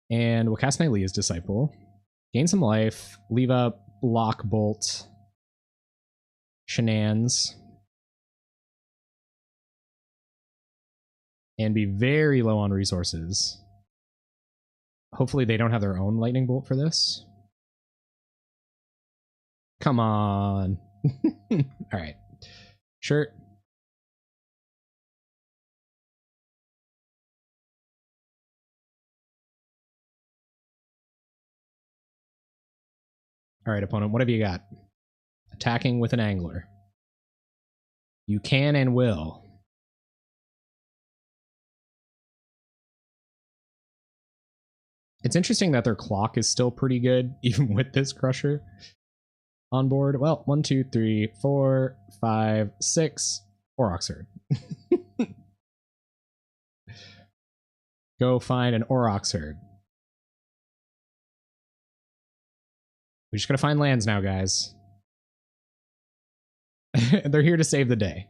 And we'll cast Nylea's Disciple. Gain some life. Leave up Block Bolt. Shenanigans. And be very low on resources. Hopefully they don't have their own Lightning Bolt for this. Come on. Alright. Sure. Alright, opponent, what have you got? Attacking with an Angler. You can and will. It's interesting that their clock is still pretty good, even with this Crusher on board. Well, 1, 2, 3, 4, 5, 6. Auroch's Herd. Go find an Auroch herd. We just gotta find lands now, guys. They're here to save the day.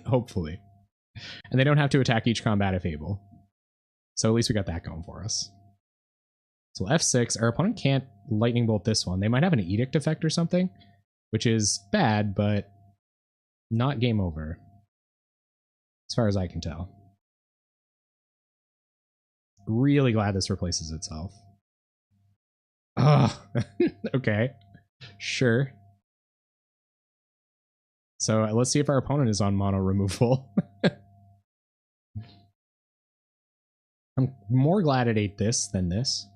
Hopefully. And they don't have to attack each combat if able. So at least we got that going for us. So F6, our opponent can't lightning bolt this one. They might have an edict effect or something, which is bad, but not game over. As far as I can tell. Really glad this replaces itself. Oh, okay. Sure. So let's see if our opponent is on mono removal. I'm more glad it ate this than this.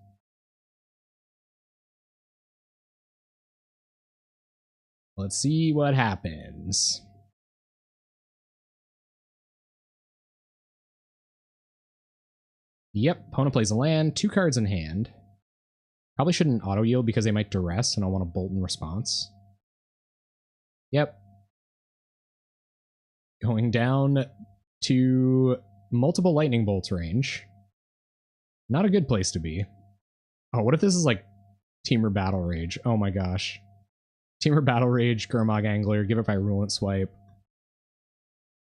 Let's see what happens. Yep, opponent plays a land, 2 cards in hand. Probably shouldn't auto yield because they might duress and I'll want to bolt in response. Yep. Going down to multiple lightning bolts range. Not a good place to be. Oh, what if this is like Teamer Battle Rage? Oh my gosh. Teamer Battle Rage, Gurmag Angler, give it by Rulant Swipe.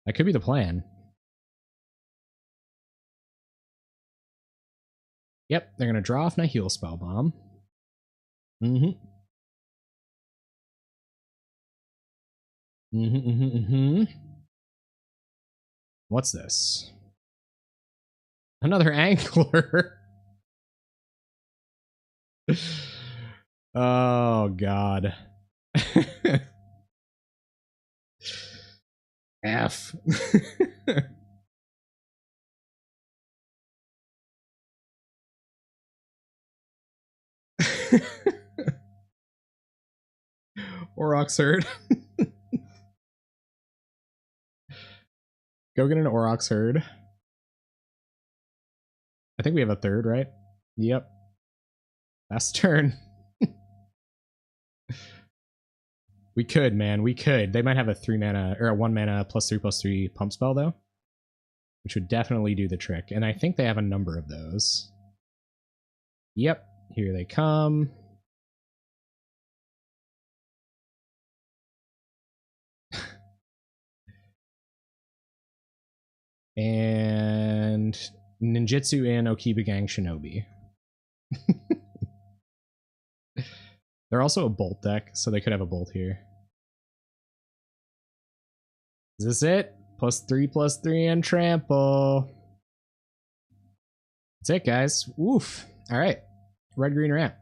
That could be the plan. Yep, they're gonna draw off Nihil Spellbomb. What's this? Another Angler. Oh god. F. Auroch herd. Go get an Auroch herd. I think we have a third, right? Yep. Last turn. We could, man. We could. They might have a 3 mana or a 1 mana +3/+3 pump spell though, which would definitely do the trick. And I think they have a number of those. Yep. Here they come. And Ninjutsu and Okiba-gang Shinobi. They're also a bolt deck, so they could have a bolt here. Is this it? +3/+3 and trample. That's it, guys. Woof. All right. Red-green ramp.